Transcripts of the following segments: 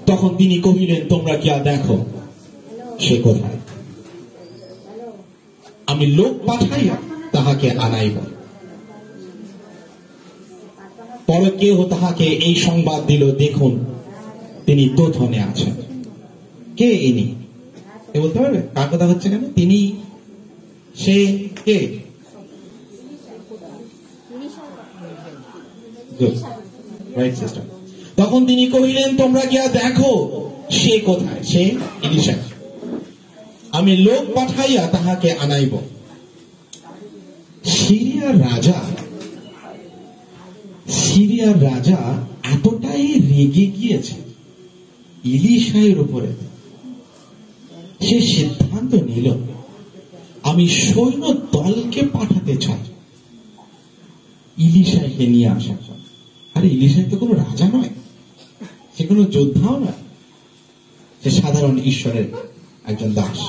তখন তিনি কহিলেন, তোমরা গিয়া দেখো সে কোথায়। আমি লোক পাঠাইয়া তাহাকে আনাইব। পরে কেহ তাহাকে এই সংবাদ দিল, দেখুন তিনি দোথনে আছেন। কে ইনি? কে বলতে পারবে কার কথা হচ্ছে? কেন তিনি? সে কে? তখন তিনি কহিলেন, তোমরা গিয়া দেখো সে কোথায়। সে এলিশা। আমি লোক পাঠাইয়া তাহাকে আনাইব। সিরিয়ার রাজা এতটাই রেগে গিয়েছে ইলিশায়ের উপরে, সে সিদ্ধান্ত নিল, আমি সৈন্য দলকে পাঠাতে চাই ইলিশাকে নিয়ে আসার জন্য। আরে ইলিশাই তো কোনো রাজা নয়, সে কোনো যোদ্ধাও নয়, সে সাধারণ ঈশ্বরের একজন দাস।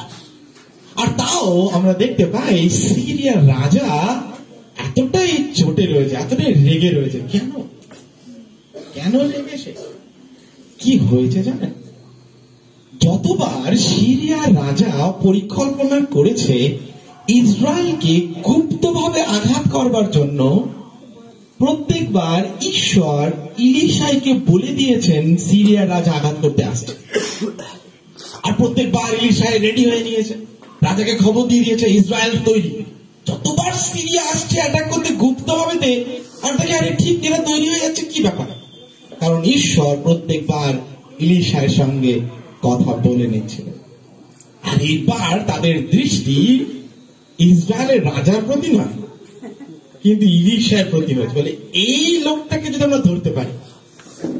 আর তাও আমরা দেখতে পাই সিরিয়ার রাজা এতটাই চটে রয়েছে, এতটাই রেগে রয়েছে। কেন কেন রেগেছে? কি হয়েছে জানেন? যতবার সিরিয়ার রাজা পরিকল্পনা করেছে ইসরায়েলকে গুপ্তভাবে আঘাত করবার জন্য, প্রত্যেকবার ঈশ্বর ইলিশাইকে বলে দিয়েছেন সিরিয়ার রাজা আঘাত করতে আসছে। আর প্রত্যেকবার ইলিশাই রেডি হয়ে নিয়েছে, রাজাকে খবর দিয়ে দিয়েছে ইসরায়েল তৈরি। যতবার সিরিয়া আসছে অ্যাটাক করতে গুপ্তভাবে, আর তাকে আরে ঠিক এরা তৈরি হয়ে যাচ্ছে। কি ব্যাপার? কারণ ঈশ্বর প্রত্যেকবার ইলিশার সঙ্গে কথা বলে নিচ্ছিল। আর এবার তাদের দৃষ্টি ইসরায়েলের রাজার প্রতি নয়, কিন্তু ইলিশার প্রতি হয়েছে। বলে এই লোকটাকে যদি আমরা ধরতে পারি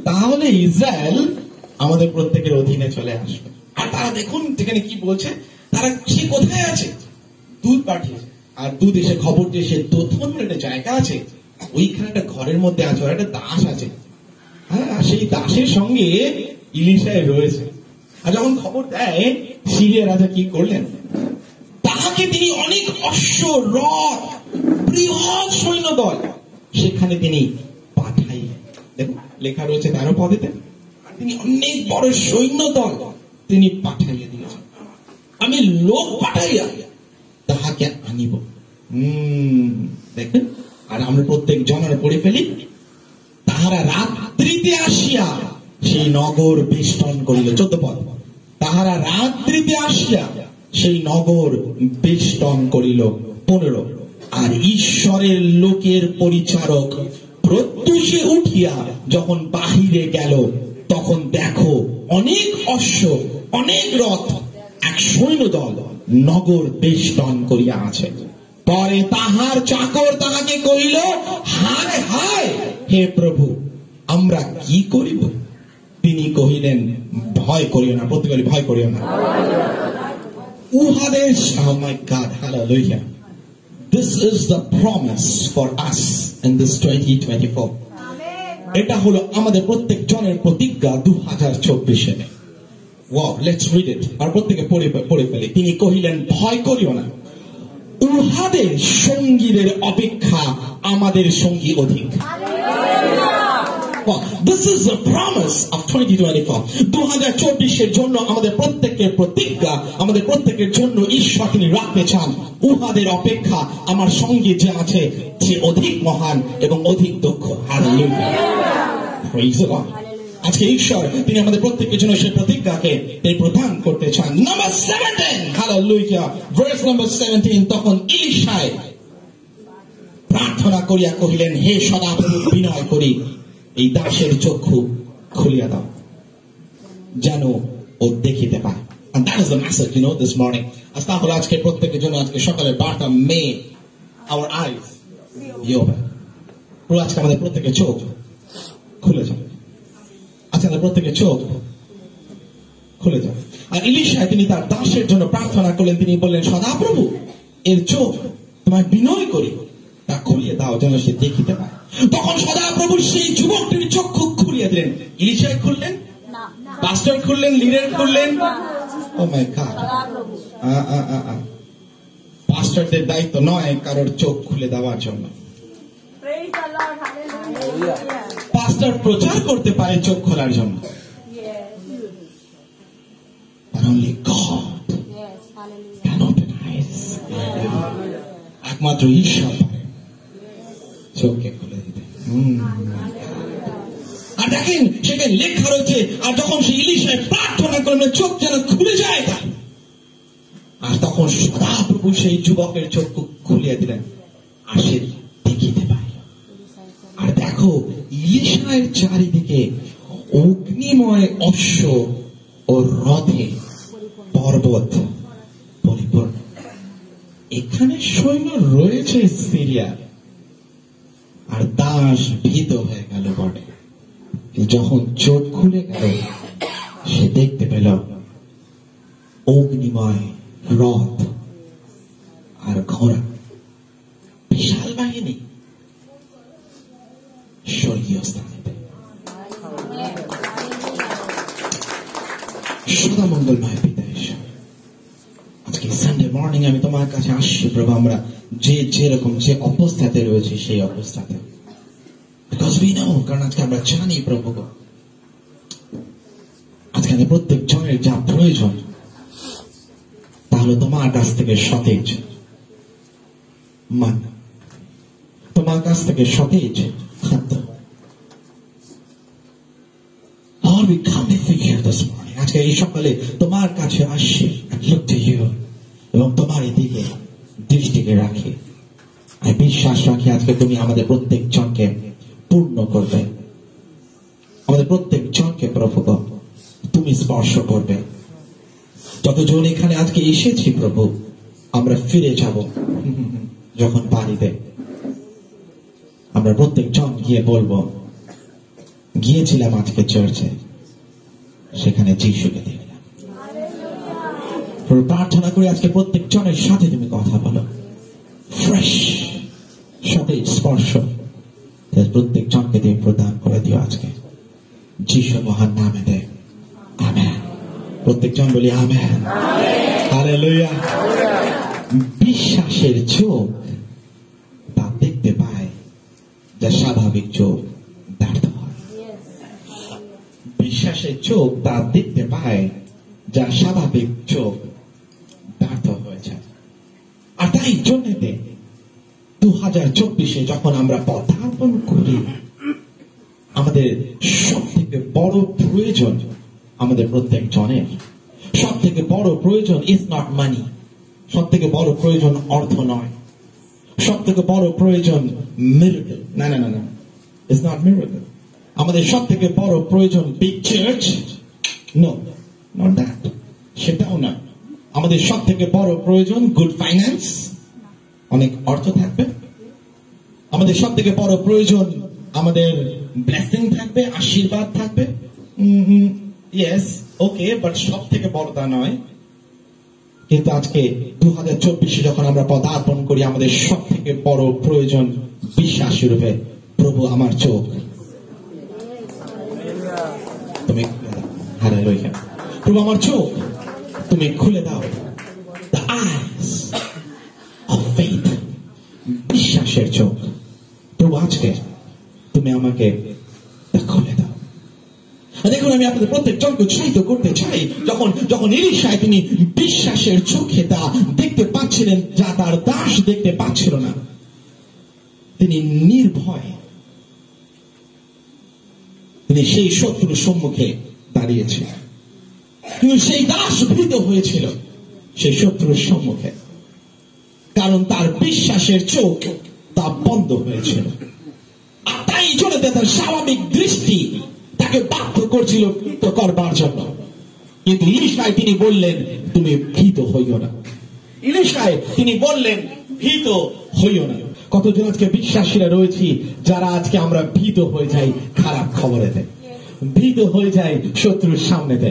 তাহলে ইসরায়েল আমাদের প্রত্যেকের অধীনে চলে আসবে। আর তারা দেখুন যেখানে কি বলছে, তারা সে কোথায় আছে? দুধ পাঠিয়েছে, আর দুধ এসে খবর দিয়ে সে দোথন বলে একটা জায়গা আছে, ওইখানে একটা ঘরের মধ্যে আছে, ওর একটা দাস আছে। হ্যাঁ, সেই দাসের সঙ্গে ইলিশায় রয়েছে। আর যখন খবর দেয় সিরিয়া রাজা কি করলেন, তাহাকে তিনি অনেক অশ্ব, রথ, বৃহৎ সৈন্য দল সেখানে তিনি পাঠাইলেন। দেখুন লেখা রয়েছে 13 পদেতে, তিনি অনেক বড় সৈন্য দল তিনি পাঠাইয়া দিয়েছেন। আমি লোক পাঠাইয়া তাহাকে আনিব। দেখেন, আর আমরা প্রত্যেক জনের পড়ে ফেলি, তাহারা রাত্রিতে আসিয়া সেই নগর বেষ্টন করিল। 14 পদ। তাহারা রাত্রিতে আসিয়া সেই নগর বেষ্টন করিল। 15। আর ঈশ্বরের লোকের পরিচারক প্রত্যুষে উঠিয়া যখন বাহিরে গেল, তখন দেখো অনেক অশ্ব, অনেক রথ, এক সৈন্য দল নগর বেষ্টন করিয়া আছে। পরে তাহার চাকর তাহাকে কহিল, হায় হায় হে প্রভু, আমরা কি করিব? তিনি কহিলেন, ভয় করিও না। প্রত্যেকে ভয় করিও না। উহাদের, oh my God, hallelujah, this is the promise for us in this 2024. এটা হলো আমাদের প্রত্যেক জনের প্রতিজ্ঞা 2024-এ। Wow, let's read it. আর প্রত্যেকে পড়ে ফেলি। তিনি কহিলেন, ভয় করিও না, উহাদের সঙ্গীদের অপেক্ষা আমাদের সঙ্গী অধিক। This is the promise of 2024. 2024-এর জন্য আমাদের প্রত্যেকের প্রতিজ্ঞা, আমাদের প্রত্যেকের জন্য ঈশ্বর তিনি রাখতে চান, উহাদের অপেক্ষা আমার সঙ্গে যে আছে সে অধিক মহান এবং অধিক দক্ষ। Hallelujah, praise the Lord. আজকে ঈশ্বর তিনি আমাদের প্রত্যেকের জন্য সেই প্রতিজ্ঞাকে তিনি প্রদান করতে চান। Number 17, hallelujah, verse number 17। তখন ইলিশাই প্রার্থনা করিয়া কহিলেন, হে সদাপ্রভু, বিনয় করি এই দাসের চক্ষু খুলিয়া দাও, যেন ও দেখিতে পায়। And that is the message, this morning. তাহলে আজকে প্রত্যেকের জন্য আজকে সকালের বার্তা, মে our eyes be open. পুরো আজকে আমাদের প্রত্যেকের চোখ খুলে যাবে। আজকে আমাদের প্রত্যেকের চোখ খুলে যাবে। আর ইলিশা তিনি তার দাসের জন্য প্রার্থনা করলেন। তিনি বললেন, সদাপ্রভু, এর চোখ তোমায় বিনয় করি তা খুলিয়ে দাও, যেন সে দেখিতে পায়। তখন সদাপ্রভু সেই যুবকটির চক্ষু খুলিয়ে দিলেন। ইলিশাই খুললেন, পাস্টর খুললেন, লিডার খুললেন। ও মাই গড, পাস্টরদের দায়িত্ব নয় কারোর চোখ খুলে দেওয়ার জন্য। পাস্টর প্রচার করতে পারে চোখ খোলার জন্য, can open eyes. একমাত্র ঈশ্বর পারে চোখকে খুলে দিতে। আর দেখেন সেখানে লেখা রয়েছে, আর যখন সে ইলিশায় প্রার্থনা করলেন চোখ যেন খুলে যায় তার, আর তখন সদাপ্রভু সেই যুবকের চোখ খুলিয়ে দিলেন, আর সে দেখিতে পায়। আর দেখো ইলিশার চারিদিকে অগ্নিময় অশ্ব ও রথে পর্বত পরিপূর্ণ। এখানে সৈন্য রয়েছে সিরিয়া, আর দাস ভীত হয়ে গেল বটে। যখন চোখ খুলে গেল সে দেখতে পেল অগ্নিময় রথ আর ঘোড়া, বিশাল বাহিনী স্বর্গীয় স্থানেতে। সদা মঙ্গলময় পিতা ঈশ্বর, আজকে সানডে মর্নিং আমি তোমার কাছে আসছি প্রভু, আমরা যেরকম যে অবস্থাতে রয়েছে সেই অবস্থাতে, কারণ আজকে আমরা জানি প্রভু আজকে প্রত্যেক জনের যা প্রয়োজন তাহলে তোমার কাছ থেকে সতেজ মান, তোমার কাছ থেকে সতেজ খাদ্য। Lord, we come before you this morning. আজকে এই সকালে তোমার কাছে আসছি, look to you, এবং তোমার দিকে দৃষ্টিকে রাখি। আমি বিশ্বাস রাখি আজকে তুমি আমাদের প্রত্যেক জনকে পূর্ণ করবে, আমাদের প্রত্যেক জনকে প্রভু তুমি স্পর্শ করবে। যতজন এখানে আজকে এসেছি প্রভু, আমরা ফিরে যাব যখন বাড়িতে, আমরা প্রত্যেক জন গিয়ে বলবো গিয়েছিলাম আজকে চার্চে, সেখানে যিশুকে দেখলাম। প্রার্থনা করি আজকে প্রত্যেক জনের সাথে তুমি কথা বলো, ফ্রেশ সতেজ স্পর্শ প্রত্যেক জনকে তুমি প্রদান করে দিও আজকে যিশুর মহান নামে দে, আমেন। প্রত্যেক জন বলি আমেন, হালেলুয়া। বিশ্বাসের চোখ তা দেখতে পায় যা স্বাভাবিক চোখ ব্যর্থ হয়। বিশ্বাসের চোখ তা দেখতে পায় যা স্বাভাবিক চোখ ব্যর্থ হয়েছে। আর তাই জন্যতে 2024 যখন আমরা পদার্পণ করি, আমাদের সব থেকে বড় প্রয়োজন, আমাদের প্রত্যেক জনের সব থেকে বড় প্রয়োজন ইজ নট মানি, সব থেকে বড় প্রয়োজন অর্থ নয়, সব থেকে বড় প্রয়োজন মিরাকল, না না না না, ইজ নট মিরাকল। আমাদের সব থেকে বড় প্রয়োজন big church, no not that, সেটাও না। আমাদের সব থেকে বড় প্রয়োজন গুড ফাইন্যান্স, অনেক অর্থ থাকবে। আমাদের সব থেকে বড় প্রয়োজন আমাদের ব্লেসিং থাকবে, আশীর্বাদ থাকবে। ইয়েস, ওকে, বাট সব থেকে বড় তা নয়। কিন্তু আজকে 2024 যখন আমরা পদার্পণ করি, আমাদের সব থেকে বড় প্রয়োজন বিশ্বাসী রূপে, প্রভু আমার চোখ তুমি, হালেলুয়া, প্রভু আমার চোখ তুমি খুলে দাও, the eyes of faith, বিশ্বাসের চোখ। প্রভু আজকে তুমি আমাকে খুলে দাও। দেখুন আমি আপনাদের প্রত্যেক জনকে উৎসাহিত করতে চাই, যখন এলিশায় তিনি বিশ্বাসের চোখে তা দেখতে পাচ্ছিলেন যা তার দাস দেখতে পাচ্ছিল না, তিনি নির্ভয় তিনি সেই শত্রুর সম্মুখে দাঁড়িয়েছিলেন। কিন্তু সেই দাস ভীত হয়েছিল সেই শত্রুর সম্মুখে, কারণ তার বিশ্বাসের চোখ তা বন্ধ হয়েছিল। আর তাই জন্য তার স্বাভাবিক দৃষ্টি তাকে বাধ্য করছিল ভীত করবার জন্য। কিন্তু ইলিশায় তিনি বললেন তুমি ভীত হইও না, ইলিশায় তিনি বললেন ভীত হইও না। কতজন আজকে বিশ্বাসীরা রয়েছি যারা আজকে আমরা ভীত হয়ে যাই খারাপ খবরেতে, ভীত হয়ে যাই শত্রুর সামনেতে।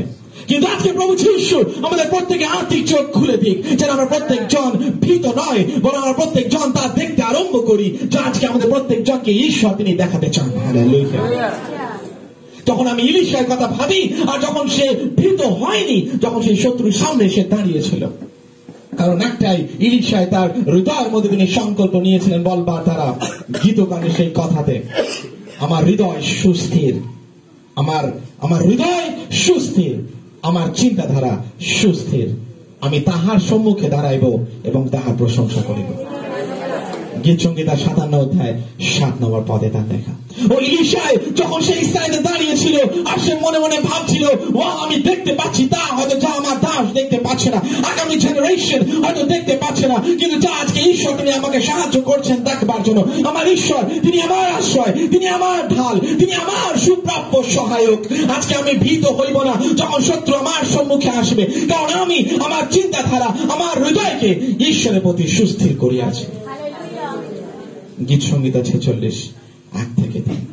কিন্তু আজকে প্রভু যিশু আমাদের প্রত্যেকে আত্মিক চোখ খুলে দিক, যেন আমরা প্রত্যেক জন ভীত নয়, বরং আমরা প্রত্যেক জন তা দেখতে আরম্ভ করি যা আজকে আমাদের প্রত্যেক জনকে ঈশ্বর তিনি দেখাতে চান। যখন আমি ইলিশার কথা ভাবি, আর যখন সে ভীত হয়নি, যখন সেই শত্রুর সামনে সে দাঁড়িয়েছিল, কারণ একটাই, ইলিশায় তার হৃদয়ের মধ্যে তিনি সংকল্প নিয়েছিলেন বলবার তারা গীতগানে সেই কথাতে, আমার হৃদয় সুস্থির, আমার হৃদয় সুস্থির, আমার চিন্তাধারা সুস্থির, আমি তাহার সম্মুখে দাঁড়াইব এবং তাহার প্রশংসা করিব। গীত সংগীতা 57 অধ্যায় 7 নম্বর পদে তার দেখা। ও ইলিশাই যখন সেই স্থানে দাঁড়িয়েছিল আর সে মনে মনে ভাবছিল, ও আমি দেখতে পাচ্ছি তা হয়তো যা আমার দাস দেখতে পাচ্ছে না, আগামী জেনারেশন হয়তো দেখতে পাচ্ছে না, কিন্তু যা আজকে ঈশ্বর তিনি আমাকে সাহায্য করছেন দেখবার জন্য। আমার ঈশ্বর তিনি আমার আশ্রয়, তিনি আমার ঢাল, তিনি আমার সুপ্রাপ্য সহায়ক। আজকে আমি ভীত হইব না যখন শত্রু আমার সম্মুখে আসবে, কারণ আমি আমার চিন্তাধারা, আমার হৃদয়কে ঈশ্বরের প্রতি সুস্থির করিয়াছি। গীত সংগীতা 46 1 থেকে 3।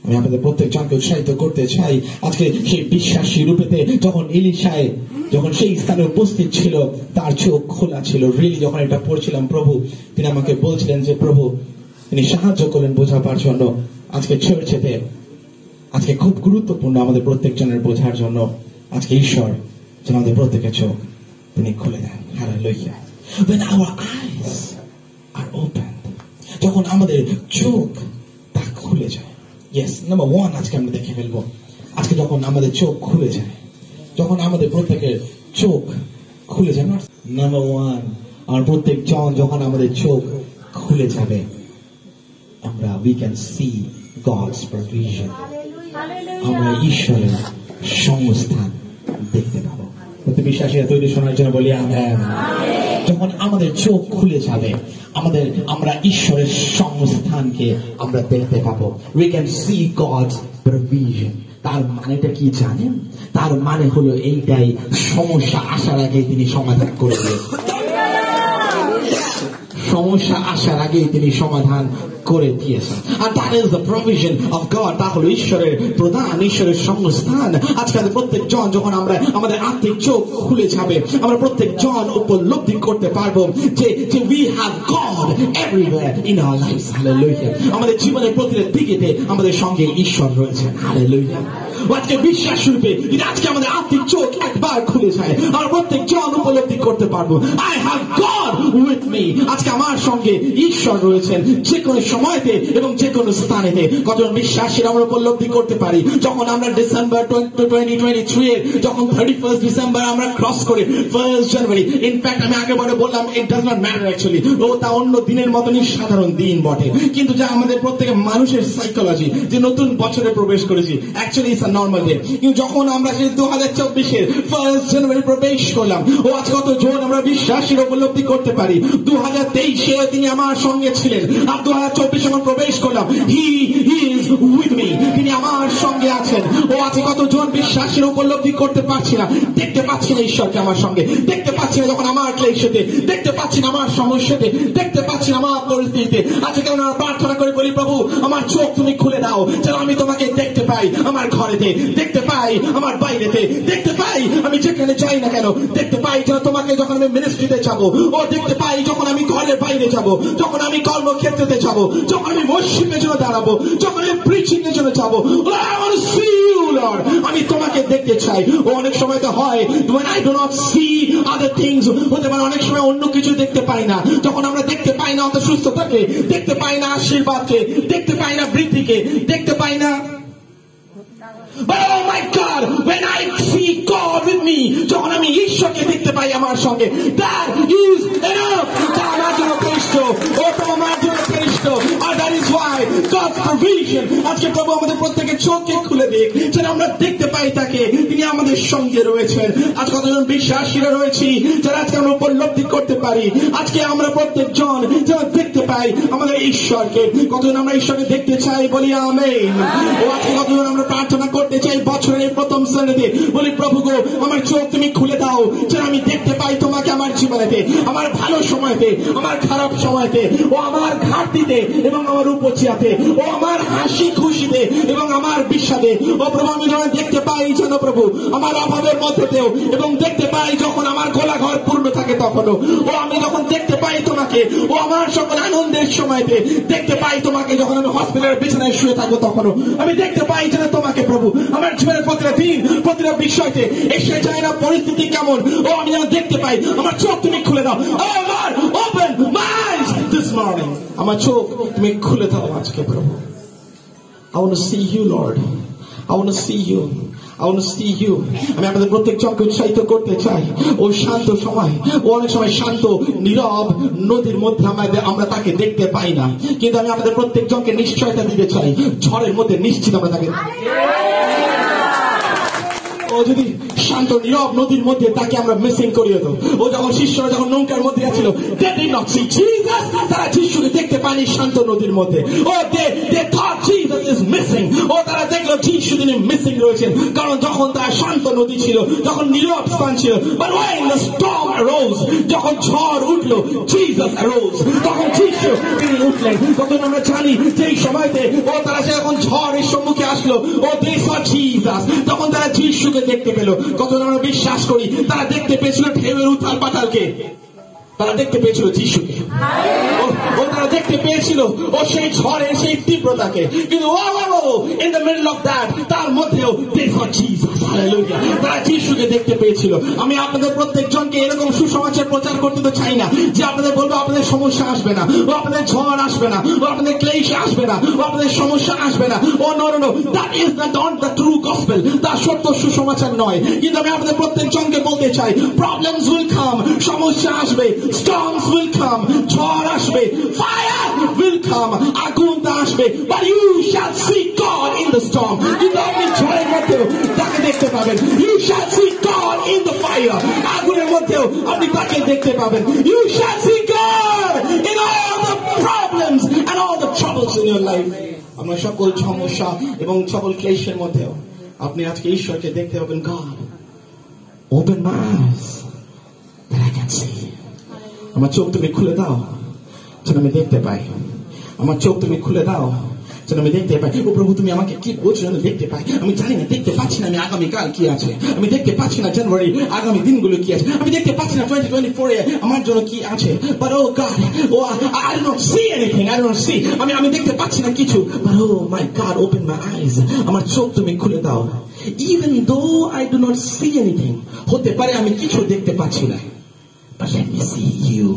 আমি আপনাদের প্রত্যেক জনকে উৎসাহিত করতে চাই আজকে সেই বিশ্বাসী রূপেতে যখন ইলিশাই যখন সেই স্থানে উপস্থিত ছিল তার চোখ খোলা ছিল। রিয়েলি যখন এটা পড়ছিলাম প্রভু তিনি আমাকে বলছিলেন যে প্রভু তিনি সাহায্য করলেন বোঝাবার জন্য। আজকে চার্চেতে আজকে খুব গুরুত্বপূর্ণ আমাদের প্রত্যেক জনের বোঝার জন্য আজকে ঈশ্বর যেন আমাদের প্রত্যেকের চোখ তিনি খুলে দেন। Hallelujah. When our eyes are open, যখন আমাদের চোখ তা খুলে যায়। ইয়েস, নাম্বার 1 আজকে আমরা দেখে ফেলবো। আজকে যখন আমাদের চোখ খুলে যায়, যখন আমাদের প্রত্যেকের চোখ খুলে যায়, নাম্বার 1 আর প্রত্যেক জন যখন আমাদের চোখ খুলে যাবে আমরা we can see God's provision, আমরা ঈশ্বরের সংস্থান দেখতে পাবো। প্রত্যেক বিশ্বাসীরা তৈরি শোনার জন্য বলি আমেন। যখন আমাদের চোখ খুলে যাবে আমরা ঈশ্বরের সংস্থানকে আমরা দেখতে পাবো। We can see God's provision। তার মানেটা কি জানেন? তার মানে হলো এইটাই, সমস্যা আসার আগে তিনি সমাধান করে দিয়েছেন। সমস্যা আসার আগে তিনি সমাধান করে দিয়েছেন। আর that is the provision of God। তা হলো ঈশ্বরের প্রদান, ঈশ্বরের সংস্থান। আজকে প্রত্যেক জন যখন আমরা আমাদের আত্মিক চোখ খুলে যাবে আমরা প্রত্যেক জন উপলব্ধি করতে পারবো যে we have God everywhere in our lives। Hallelujah. আমাদের জীবনের প্রতিটা দিকেতে আমাদের সঙ্গে ঈশ্বর রয়েছেন। হালেলুয়া। আজকে বিশ্বাস রূপে যদি আজকে আমাদের আত্মিক চোখ একবার খুলে যায় আর প্রত্যেক জন উপলব্ধি করতে পারবো I have God with me। আজকে আমার সঙ্গে ঈশ্বর রয়েছেন যে কোনো সময়তে এবং যে কোনো স্থানেতে। কতজন বিশ্বাসীরা আমরা উপলব্ধি করতে পারি যখন আমরা ডিসেম্বর 2023 এর যখন 31st ডিসেম্বর আমরা ক্রস করে 1st জানুয়ারি, ইনফ্যাক্ট আমি আগে বললাম it does not matter actually, ও তা অন্য দিনের মতনই সাধারণ দিন বটে, কিন্তু যা আমাদের প্রত্যেক মানুষের সাইকোলজি যে নতুন বছরে প্রবেশ করেছি actually it's a normal day. কিন্তু যখন আমরা সেই 2024 এর 1st জানুয়ারি প্রবেশ করলাম ও আজ কত জন আমরা বিশ্বাসীরা উপলব্ধি করতে পারি 2023 এ তিনি আমার সঙ্গে ছিলেন আর 2024 যখন প্রবেশ করলাম হি ইজ উইথ মি, তিনি আমার সঙ্গে আছেন। ও আজকে কতজন বিশ্বাসীরা উপলব্ধি করতে পারছি না, দেখতে পাচ্ছি না ঈশ্বরকে আমার সঙ্গে, দেখতে পাচ্ছি না যখন আমার ক্লেশতে, দেখতে পাচ্ছি না আমার সমস্যাতে, দেখতে পাচ্ছি না আমার পরিস্থিতিতে। আজকে কেন আমরা প্রার্থনা করে বলি প্রভু আমার চোখ তুমি খুলে দাও যেন আমি তোমাকে দেখতে পাই আমার ঘরেতে, দেখতে পাই আমার বাইরেতে, দেখতে পাই আমি যেখানে যাই না কেন, দেখতে পাই যেন তোমাকে যখন আমি মিনিস্ট্রিতে যাবো, ও দেখতে পাই যখন আমি ঘরের বাইরে যাব, যখন আমি কর্মক্ষেত্রে যাব, যখন আমি ওয়ার্শিপের জন্য দাঁড়াবো, যখন আমি প্রিচিং এর জন্য যাবো, আমি তোমাকে দেখতে চাই। ও অনেক সময় তো হয় when I do not see other things, হতে পারে অনেক সময় অন্য কিছু দেখতে পাই না, যখন আমরা দেখতে পাই না অত সুস্থতাকে, দেখতে পাই না আশীর্বাদকে, দেখতে পাই না বৃদ্ধিকে, দেখতে পাই না। But oh my God, when I see God with me, যখন আমি ঈশ্বরকে দেখতে পাই আমার সঙ্গে, that is enough। তা আমার জন্য যথেষ্ট, ও তো আমার জন্য যথেষ্ট। আর that is why God's provision, আজকে প্রভু আমাদের প্রত্যেকের চোখকে খুলে দিক যেন আমরা দেখতে পাই তাকে, তিনি আমাদের সঙ্গে রয়েছেন। আজ কতজন বিশ্বাসীরা রয়েছি যারা আজকে আমরা উপলব্ধি করতে পারি আজকে আমরা প্রত্যেক জন যেন দেখতে পাই আমাদের ঈশ্বরকে। কতজন আমরা ঈশ্বরকে দেখতে চাই বলি আমেন। ও আজকে কতজন আমরা প্রার্থনা করতে চাই বছরের প্রথম শ্রেণীতে বলি প্রভু গো আমার চোখ তুমি খুলে দাও যেন আমি দেখতে পাই তোমাকে আমার জীবনেতে, আমার ভালো সময়তে, আমার খারাপ সময়তে, ও আমার ঘাটতিতে এবং আমার উপচিয়াতে, ও আমার হাসি খুশিতে এবং আমার বিষাদে। ও প্রভু আমি যখন দেখতে পাই যেন প্রভু আমার অভাবের মধ্যেতেও, এবং দেখতে পাই যখন আমার গোলা ঘর পূর্ণ থাকে তখনও, ও আমি যখন দেখতে পাই তোমাকে, ও আমার সকল আনন্দের সময়তে দেখতে পাই তোমাকে, যখন আমি হসপিটালের বিছানায় শুয়ে থাকবো তখনও আমি দেখতে পাই যেন তোমাকে প্রভু আমার জীবনের প্রতিটা দিন প্রতিটা বিষয়তে এসে যায় না পরিস্থিতি কেমন, ও আমি যেন দেখতে পাই আমার চোখ তুমি খুলে দাও। Oh Lord, open my eyes this morning, আমার চোখ তুমি খুলে দাও আজকে প্রভু। I want to see you Lord, I want to see you, I want to see you. আমি আপনাদের প্রত্যেক জনকে উৎসাহিত করতে চাই। ওই শান্ত সময়, ও অনেক সময় শান্ত নীরব নদীর মধ্যে আমরা তাকে দেখতে পাই না, কিন্তু আমি আমাদের প্রত্যেক জনকে নিশ্চয়তা দিতে চাই, ঝড়ের মধ্যে নিশ্চিত আমরা তাকে, ও যদি শান্ত নীরব নদীর মধ্যে তাকে আমরা মিসিং করি হতো। ও যখন শিষ্যরা যখন নৌকার মধ্যে ছিল, they did not see Jesus, তারা যিশুকে দেখতে পায়নি শান্ত নদীর মধ্যে। ও they thought Jesus is missing, ও তারা দেখলো যিশু তিনি মিসিং রয়েছেন, কারণ যখন তার শান্ত নদী ছিল, যখন নীরব স্থান ছিল। But when the storm arose, যখন ঝড় উঠলো, Jesus arose, তখন যিশু তিনি উঠলেন। তখন আমরা জানি যে এই সময়তে ও তারা যখন ঝড়ের সম্মুখে আসলো, ও they saw Jesus, তখন তারা যিশুকে দেখতে পেল। কখন আমরা বিশ্বাস করি তারা দেখতে পেয়েছিল ঢেউয়ের উথাল পাতালকে, তারা দেখতে পেয়েছিল যিশুকে, ও তারা দেখতে পেয়েছিল ও সেই ঝড়ের সেই তীব্রতাকে, কিন্তু in the middle of that, তার মধ্যেও they saw Jesus, hallelujah, তারা যিশুকে দেখতে পেয়েছিল। আমি আপনাদের প্রত্যেক জনকে এরকম সুসমাচার প্রচার করতে তো চাই না যে আপনাদের বলবো আপনাদের সমস্যা আসবে না, ও আপনাদের ঝড় আসবে না, ও আপনাদের ক্লেশ আসবে না, ও আপনাদের সমস্যা আসবে না। ও no, that is not the true gospel, তা সত্য সুসমাচার নয়। কিন্তু আমি আপনাদের প্রত্যেক জনকে বলতে চাই, problems will come, সমস্যা আসবে, storms will come, ঝড় আসবে, fire will come, আগুন আসবে, but you shall see God in the storm. কিন্তু আপনি ঝড়ের মধ্যেও তাকে দেখতে পাবেন। You shall see God in the fire, আগুনের মধ্যেও আপনি তাকে দেখতে পাবেন। You shall see God in all the problems and all the troubles in your life. আমরা সকল সমস্যা এবং সকল ক্লেশের মধ্যেও আপনি আজকে ঈশ্বরকে দেখতে পাবেন। God, open my eyes that I can see. আমার চোখ তুমি খুলে দাও যেন আমি দেখতে পাই, আমার চোখ তুমি খুলে দাও যেন আমি দেখতে পাই। ও প্রভু, তুমি আমাকে কি বলছো যেন দেখতে পাই? আমি জানি না, দেখতে পাচ্ছি না আমি আগামীকাল কি আছে, আমি দেখতে পাচ্ছি না জানুয়ারি আগামী দিনগুলো কি আছে, আমি দেখতে পাচ্ছি না 2024 এ আমার জন্য কি আছে। But oh God, I do not see anything, I do not see, আমি দেখতে পাচ্ছি না কিছু। But oh my God, open my eyes, আমার চোখ তুমি খুলে দাও। Even though I do not see anything, হতে পারে আমি কিছু দেখতে পাচ্ছি না, but let me see you,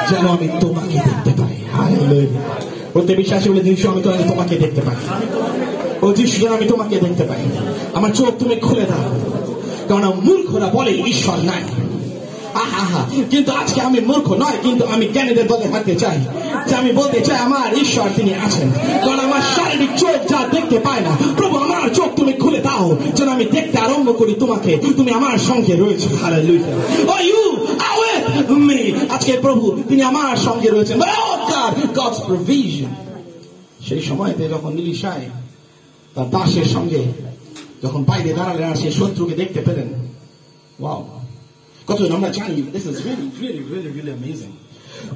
যেন আমি তোমাকে দেখতে পাই। হালেলুয়া। বলতে বিশ্বাসী বলে যিশু, আমি তোমাকে দেখতে পাই, ও যিশু যেন আমি তোমাকে দেখতে পাই। আমার চোখ তুমি খুলে দাও, কারণ মূর্খরা বলে ঈশ্বর নাই। কিন্তু আজকে আমি মূর্খ নয়, কিন্তু আমি জ্ঞানীদের দলে থাকতে চাই, যে আমি বলতে চাই আমার ঈশ্বর তিনি আছেন, কারণ আমার শারীরিক চোখ যা দেখতে পায় না, প্রভু আমার চোখ তুমি খুলে দাও যেন আমি দেখতে আরম্ভ করি তোমাকে, তুমি আমার সঙ্গে রয়েছে। Hallelujah. Oh you are with me, আজকে প্রভু তিনি আমার সঙ্গে রয়েছেন। Oh God, God's provision। সেই সময়তে যখন ইলিশাই তার দাসের সঙ্গে যখন বাইরে দাঁড়ালেন আর সেই শত্রুকে দেখতে পেলেন, ওয়াও, কতদিন আমরা জানি, this is really amazing,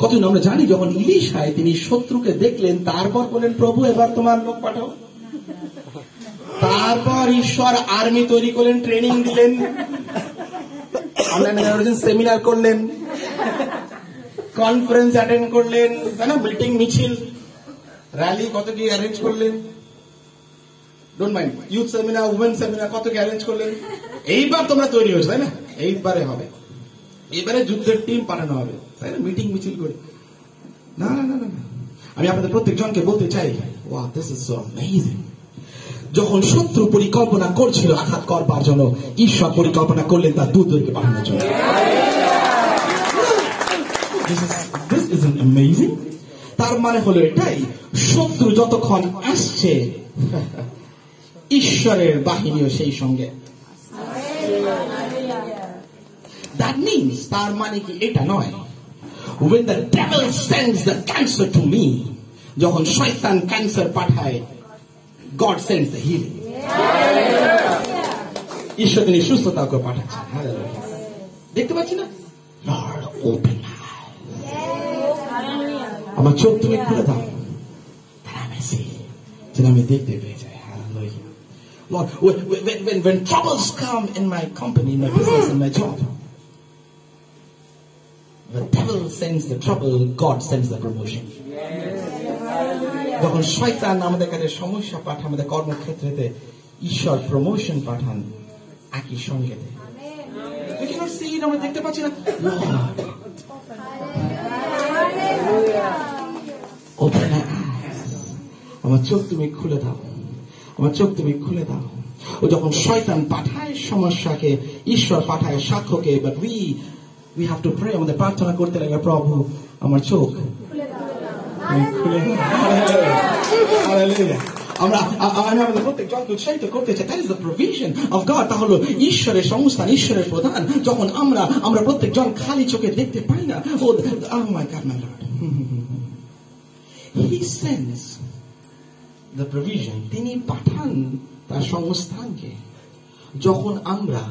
কতদিন আমরা জানি যখন ইলিশাই তিনি শত্রুকে দেখলেন, তারপর বলেন প্রভু এবার তোমার লোক পাঠাও। তারপর ঈশ্বর আর্মি তৈরি করলেন, ট্রেনিং দিলেন, সেমিনার করলেন, কনফারেন্স অ্যাটেন্ড করলেন, তাই না, মিটিং মিছিল র্যালি কত কি অ্যারেঞ্জ করলেন, don't mind, youth seminar, women seminar কত কি অ্যারেঞ্জ করলেন। এইবার তোমরা তৈরি হয়েছে, তাই না, এইবারে হবে, এইবারে যুদ্ধের টিম পাঠানো হবে, তাই না, মিটিং মিছিল করে। না না না না, আমি আপনাদের প্রত্যেক জনকে বলতে চাই, wow, this is so amazing. যখন শত্রু পরিকল্পনা করছিল আঘাত করবার জন্য, ঈশ্বর পরিকল্পনা করলেন তার দূতদেরকে পাঠানোর জন্য। This isn't amazing? তার মানে হলো এটাই, শত্রু যতক্ষণ আসছে ঈশ্বরের বাহিনীও সেই সঙ্গে। That means, তার মানে কি এটা নয়, when the devil sends the cancer to me, যখন শয়তান ক্যান্সার পাঠায়, God sends the healing. ঈশ্বর তিনি সুস্থতাকে পাঠাচ্ছেন। হালেলুয়া। দেখতে পাচ্ছি না, Lord open my eyes, আমার চোখ তুমি খুলে দাও, যেন আমি দেখতে পেয়ে যাই। Hallelujah. Lord, when troubles come in my company, in my business, in my job, the devil sends the trouble, God sends the promotion. যখন শয়তান আমাদের কাছে সমস্যা পাঠায় আমাদের কর্মক্ষেত্রেতে, ঈশ্বর প্রমোশন পাঠান একই সঙ্গে। আমরা দেখতে পাচ্ছি না, আমার চোখ তুমি খুলে দাও, আমার চোখ তুমি খুলে দাও। ও যখন শয়তান পাঠায় সমস্যাকে, ঈশ্বর পাঠায় সাক্ষ্যকে, but we have to pray, আমাদের প্রার্থনা করতে লাগে, প্রভু আমার চোখ খুলে আমরা আমাদের প্রত্যেক জনকে উৎসাহিত করতে চাই। That is the provision of god. তা হলো ঈশ্বরের সংস্থান, ঈশ্বরের প্রধান। যখন আমরা প্রত্যেক জন খালি চোখে দেখতে পাই না, oh my God, my Lord, he sends the provision, তিনি পাঠান তার সংস্থানকে। যখন আমরা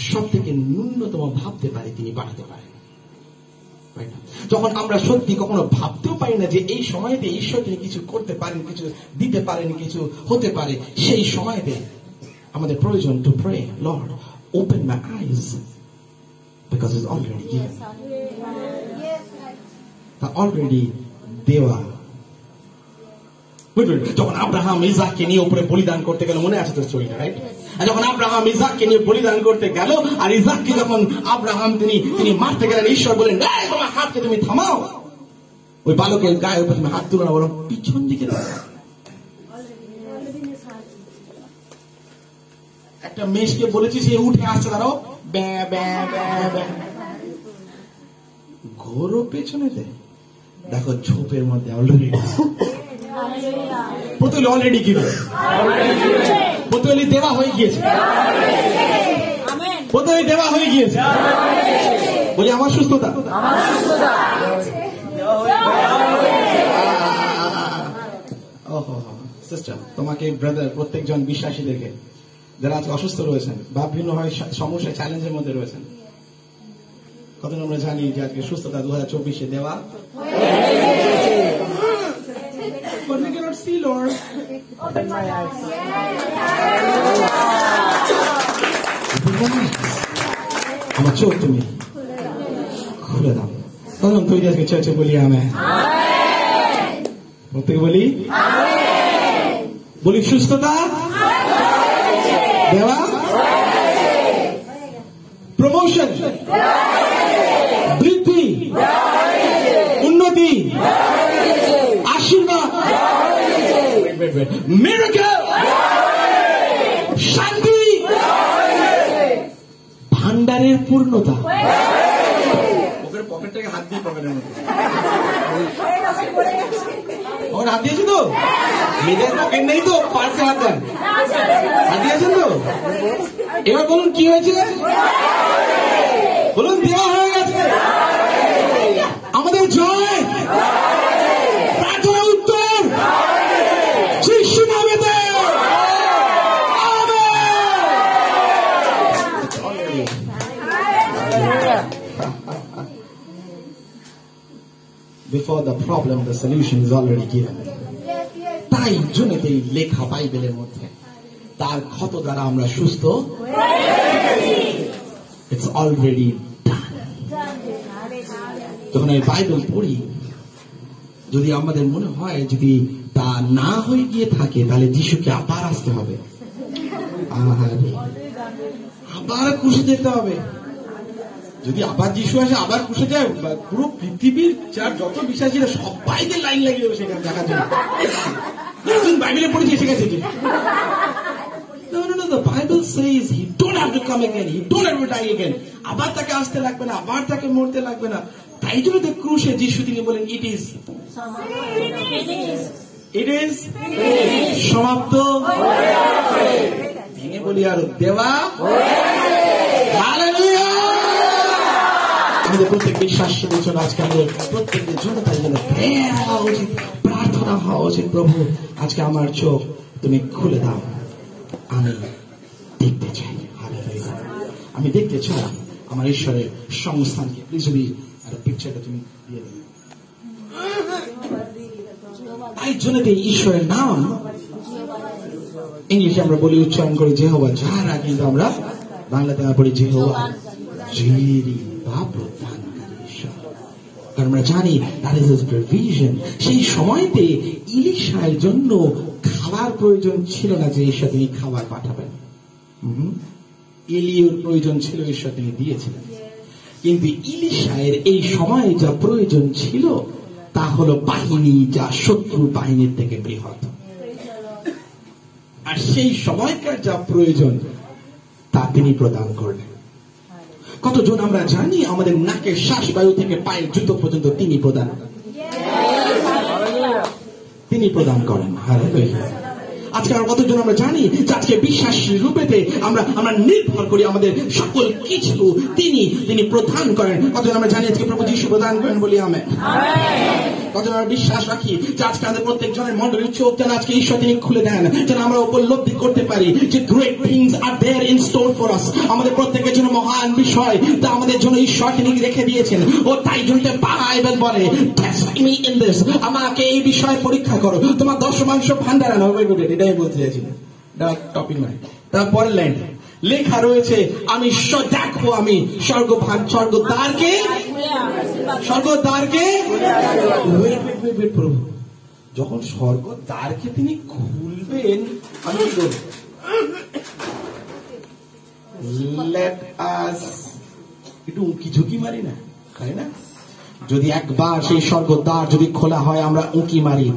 সব থেকে ন্যূনতম ভাবতে পারি, তিনি পাঠাতে পারেন। যখন আমরা সত্যি কখনো ভাবতেও পারি না যে এই সময়তে ঈশ্বর তিনি কিছু করতে পারেন, কিছু দিতে পারেন, কিছু হতে পারে, সেই সময়তে আমাদের প্রয়োজন to pray, Lord open my eyes, because it's already given, তা অলরেডি দেওয়া। যখন আব্রাহাম ইসাককে নিয়ে উপরে বলিদান করতে গেল, মনে আছে তো স্টোরিটা, রাইট? যখন আব্রাহাম ইসাককে নিয়ে বলিদান করতে গেল, আর ইসাককে যখন আব্রাহাম তিনি মারতে গেলেন, ঈশ্বর বলেন, তোমার হাতকে তুমি থামাও। ওই বালকের গায়ে উপর তুমি হাত তুলো না, বরং পিছন দিকে একটা মেষকে বলেছি সে উঠে আসছে, দাঁড়াও, ঘোরো পেছনেতে, দেখো ঝোপের মধ্যে অলরেডি পুতুল অলরেডি কি পুতুলি দেওয়া হয়ে গিয়েছে, পুতুলি দেওয়া হয়ে গিয়েছে। বলি আমার সুস্থতা, সিস্টার, তোমাকে ব্রাদার, প্রত্যেকজন বিশ্বাসীদেরকে যারা আজকে অসুস্থ রয়েছেন বা বিভিন্ন সমস্যা চ্যালেঞ্জের মধ্যে রয়েছেন, কত আমরা জানি যে আজকে সুস্থতা 2024 দেওয়া। But we cannot see, Lord. Open my eyes. আমার চোখ তুমি খুলে দাও। তখন তুই আজকে চার্চে বলি আমি, প্রত্যেকে বলি, বলি সুস্থতা দেওয়া, প্রমোশন, বৃদ্ধি, উন্নতি, আশীর্বাদ, মিরাকেল, শান্তি, ভান্ডারের পূর্ণতা। ওদের পকেটটাকে হাত দিয়ে পকেটের মধ্যে হাত দিয়েছে তো, মেয়েদের পকেট নেই তো, পার্সে হাত দেন, হাত দিয়েছেন তো। এবার বলুন কি হয়েছে, বলুন দেওয়া হয়ে গেছে। আমাদের জয়, প্রার্থনা উত্তর, যিশু নামেতে, Before the problem, the solution is already given. তাই জন্যই লেখা বাইবেলের মধ্যে, তার ক্ষত দ্বারা আমরা সুস্থ, it's already done. যখন এই বাইবেল পড়ি, যদি আমাদের মনে হয় যদি তা না হয়ে গিয়ে থাকে, তাহলে যিশুকে আবার আসতে হবে, আবার ক্রুশে যেতে হবে। যদি আবার যিশু আসে, আবার ক্রুশে যায়, পুরো পৃথিবীর যার যত বিশ্বাসীরা সবাইকে লাইন লাগিয়ে দেবে সেখানে দেখার জন্য। বাইবেলে পড়েছি সেখানে No, the Bible says he don't have to come again, he don't have to die again. আবার তাকে আসতে লাগবে না, আবার তাকে মরতে লাগবে না। তাই জন্য তো ক্রুশে যিশু তিনি বলেন, it is সমাপ্ত। ভেঙে বলি আর দেওয়া। হালেলুয়া। আমাদের প্রত্যেক বিশ্বাসীদের জন্য আজকে আমাদের প্রত্যেকের জন্য তাই জন্য প্রেয়ার হওয়া উচিত, প্রার্থনা হওয়া উচিত। প্রভু আজকে আমার চোখ তুমি খুলে দাও, আমি দেখতে চাই। হালেলুয়া। আমি দেখতে চাই আমার ঈশ্বরের সংস্থানকে। প্লিজ যদি একটা পিকচারটা তুমি দিয়ে দেবে। তাই জন্য ঈশ্বরের নাম ইংলিশে আমরা বলি, উচ্চারণ করি যেহোবা, যারা কিন্তু আমরা বাংলাতে পড়ি যেহোবা জিরি, বা প্রদানকারী ঈশ্বর। কারণ আমরা জানি that is his provision। সেই সময়তে ইলিশার জন্য খাবার প্রয়োজন ছিল না যে ঈশ্বর তিনি খাবার পাঠাবেন। এলিয়ার প্রয়োজন ছিল, ঈশ্বর তিনি দিয়েছিলেন। কিন্তু ইলিশায়ের এই সময়ে যা প্রয়োজন ছিল তা হলো বাহিনী, যা শত্রু বাহিনীর থেকে বৃহৎ। আর সেই সময়কার যা প্রয়োজন তা তিনি প্রদান করলেন। কতজন আমরা জানি আমাদের নাকের শ্বাস বায়ু থেকে পায়ের জুতো পর্যন্ত তিনি প্রদান করেন। হালেলুয়া। আজকে আর কতজন আমরা জানি যে আজকে বিশ্বাসী রূপেতে আমরা নির্ভর করি, আমাদের সকল কিছু তিনি প্রদান করেন। কতজন আমরা জানি আজকে প্রভু যীশু প্রদান করেন বলি আমেন। কতজন আমরা বিশ্বাস রাখি যে আজকে আমাদের প্রত্যেক জনের মণ্ডলীর চোখ যেন আজকে ঈশ্বর তিনি খুলে দেন, যেন আমরা উপলব্ধি করতে পারি যে great things are there in store for us. আমাদের প্রত্যেকের জন্য মহান বিষয় তা আমাদের জন্য ঈশ্বর তিনি রেখে দিয়েছেন। ও তাই জন্য বাইবেল বলে টেস্ট মি ইন দিস, আমাকে এই বিষয়ে পরীক্ষা করো, তোমার দশমাংশ ভান্ডার আনো। এটাই বলতে চাইছি, টপিক নয়। তারপরে লেখা রয়েছে আমি দেখো আমি স্বর্গদ্বারকে প্রভু যখন স্বর্গদ্বারকে তিনি খুলবেন, আমি কি করব? লেট আস একটু উঁকি ঝুঁকি মারি না, তাই না? যদি একবার সেই স্বর্গদ্বার যদি খোলা হয়, আমরা উঁকি মারি,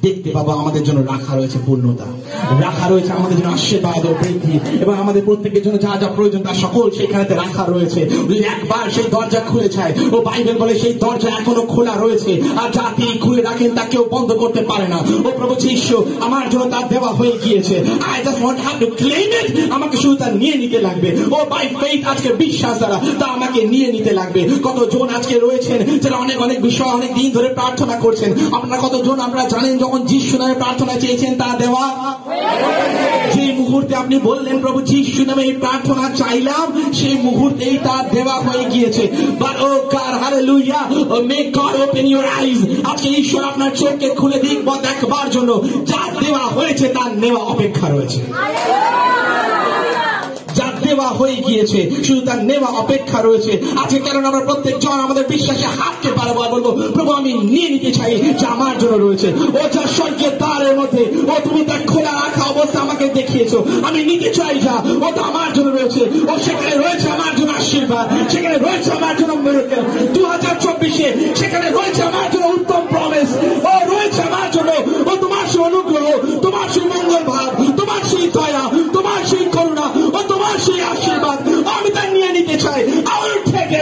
দেখতে পাবো আমাদের জন্য রাখা রয়েছে পূর্ণতা, রাখা রয়েছে আমাদের জন্য আশীর্বাদ ও বৃদ্ধি, এবং আমাদের প্রত্যেকের জন্য যা যা প্রয়োজন তা সকল সেখানে রাখা রয়েছে। যদি একবার সেই দরজা খুলে যায়, ও বাইবেল বলে সেই দরজা এখনো খোলা রয়েছে, আর যা তিনি খুলে রাখেন তা কেউ বন্ধ করতে পারে না। ও প্রভু যীশু আমার জন্য তা দেওয়া হয়ে গিয়েছে। I just want to have to claim ইট। আমাকে শুধু তা নিয়ে নিতে লাগবে। ও বাই ফেইথ, আজকে বিশ্বাস দ্বারা তা আমাকে নিয়ে নিতে লাগবে। কতজন আজকে রয়েছেন অনেক অনেক বিষয় অনেক দিন ধরে প্রার্থনা করছেন। আপনারা কতজন আমরা জানেন যখন যিশু নামে প্রার্থনা চেয়েছেন তা দেওয়া? যে মুহূর্তে আপনি বললেন প্রভু যিশু নামে এই প্রার্থনা চাইলাম, সেই মুহূর্তেই তা দেওয়া হয়ে গিয়েছে। But oh God hallelujah, may God open your eyes. আজকে ঈশ্বর আপনার চোখকে খুলে দিক দেখবার জন্য যা দেওয়া হয়েছে তার নেওয়া অপেক্ষা রয়েছে। যা দেওয়া হয়ে গিয়েছে শুধু তার নেওয়া অপেক্ষা রয়েছে। আজকে কারণ আমরা প্রত্যেক জন আমাদের বিশ্বাসে হাতকে পারবো আর বলবো প্রভু আমি নিয়ে নিতে চাই যা আমার জন্য রয়েছে। ও যা স্বর্গের দ্বারের মধ্যে, ও তুমি তা খোলা রাখা অবস্থা আমাকে দেখিয়েছো, আমি নিতে চাই যা ও তো আমার জন্য রয়েছে। ও সেখানে রয়েছে আমার জন্য আশীর্বাদ, সেখানে রয়েছে আমার জন্য মিরাকেল 2024-এ, সেখানে রয়েছে আমার জন্য উত্তম প্রমিস, ও রয়েছে আমার জন্য ও তোমার সেই অনুগ্রহ, তোমার সেই মঙ্গল ভাব, তোমার সেই দয়া, তোমার সেই করুণা, ও তোমার সেই আশীর্বাদ। আমি তা নিয়ে নিতে চাই। I will take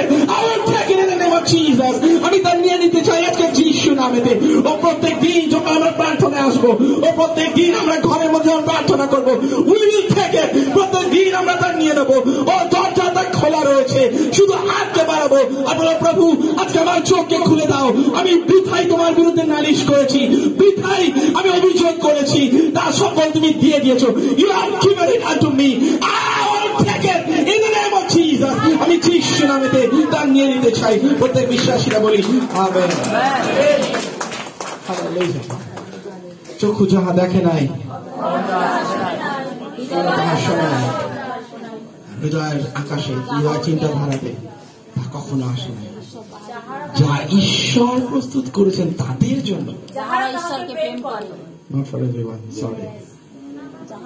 it in the name of Jesus. আমি তা নিয়ে নিতে চাই আজকে যিশু নামেতে। ও প্রত্যেক দিন যখন আমরা প্রার্থনায় আসবো, ও প্রত্যেক দিন আমরা ঘরের মধ্যে প্রার্থনা করবো, we will take it। প্রত্যেক দিন আমরা তা নিয়ে নেবো। ও দরজাটা খোলা রয়েছে, শুধু হাতকে বাড়াবো আর বলো প্রভু আজকে আমার চোখকে খুলে দাও। আমি বৃথাই তোমার বিরুদ্ধে নালিশ করেছি, বৃথাই আমি অভিযোগ করেছি, তা সকল তুমি দিয়ে দিয়েছো। You have given it unto me. I will take it in the name of Jesus. আমি যিশু নামেতে তা নিয়ে নিতে চাই। প্রত্যেক বিশ্বাসীরা বলি আমেন। চক্ষু যাহা দেখে নাই, তাহা শোনে নাই, হৃদয়ের আকাশে হৃদয় চিন্তাধারাতে তা কখনো আসে নাই, যা ঈশ্বর প্রস্তুত করেছেন তাদের জন্য। Not for everyone, sorry.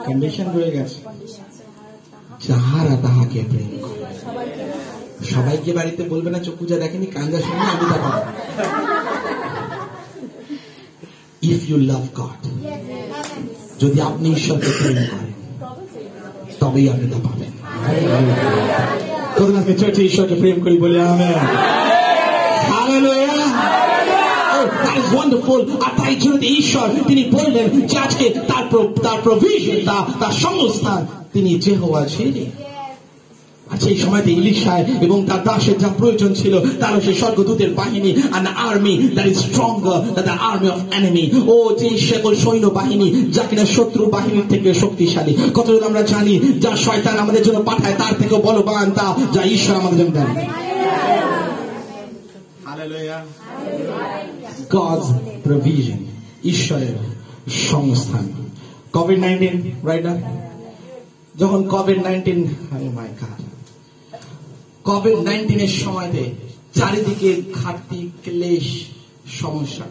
Condition রয়ে গেছে। যাহারা তাহাকে প্রেম করে। সবাইকে বাড়িতে বলবে না চক্ষু যা দেখেনি কান্দা শুনে আমি তা পাবো। If you love God, যদি আপনি ঈশ্বরকে প্রেম করেন তবেই আপনি তা পাবেন। কতজন আজকে চার্চে ঈশ্বরকে প্রেম করি বলে amen. Hallelujah. That is wonderful. আর তাই জন্য ঈশ্বর তিনি বললেন যে আজকে তার প্রভিশন, তার সংস্থান তিনি যেহোয়া ছিলেন। আর সেই সময়তে ইলিশা এবং তার দাসের যা প্রয়োজন ছিল তার সেই স্বর্গদূতের বাহিনী, an army that is stronger than the army of enemy. ও যে সকল সৈন্য বাহিনী যা কিনা শত্রু বাহিনীর থেকে শক্তিশালী। কতজন আমরা জানি যা শয়তান আমাদের জন্য পাঠায় তার থেকে বলবান তা যা ঈশ্বর আমাদের জন্য দেন। Hallelujah. God's provision, ঈশ্বরের সংস্থান। COVID-19 right now, যখন COVID-19, oh my God, COVID-19 এর সময়তে চারিদিকে ঘাটতি, ক্লেশ, সমস্যা।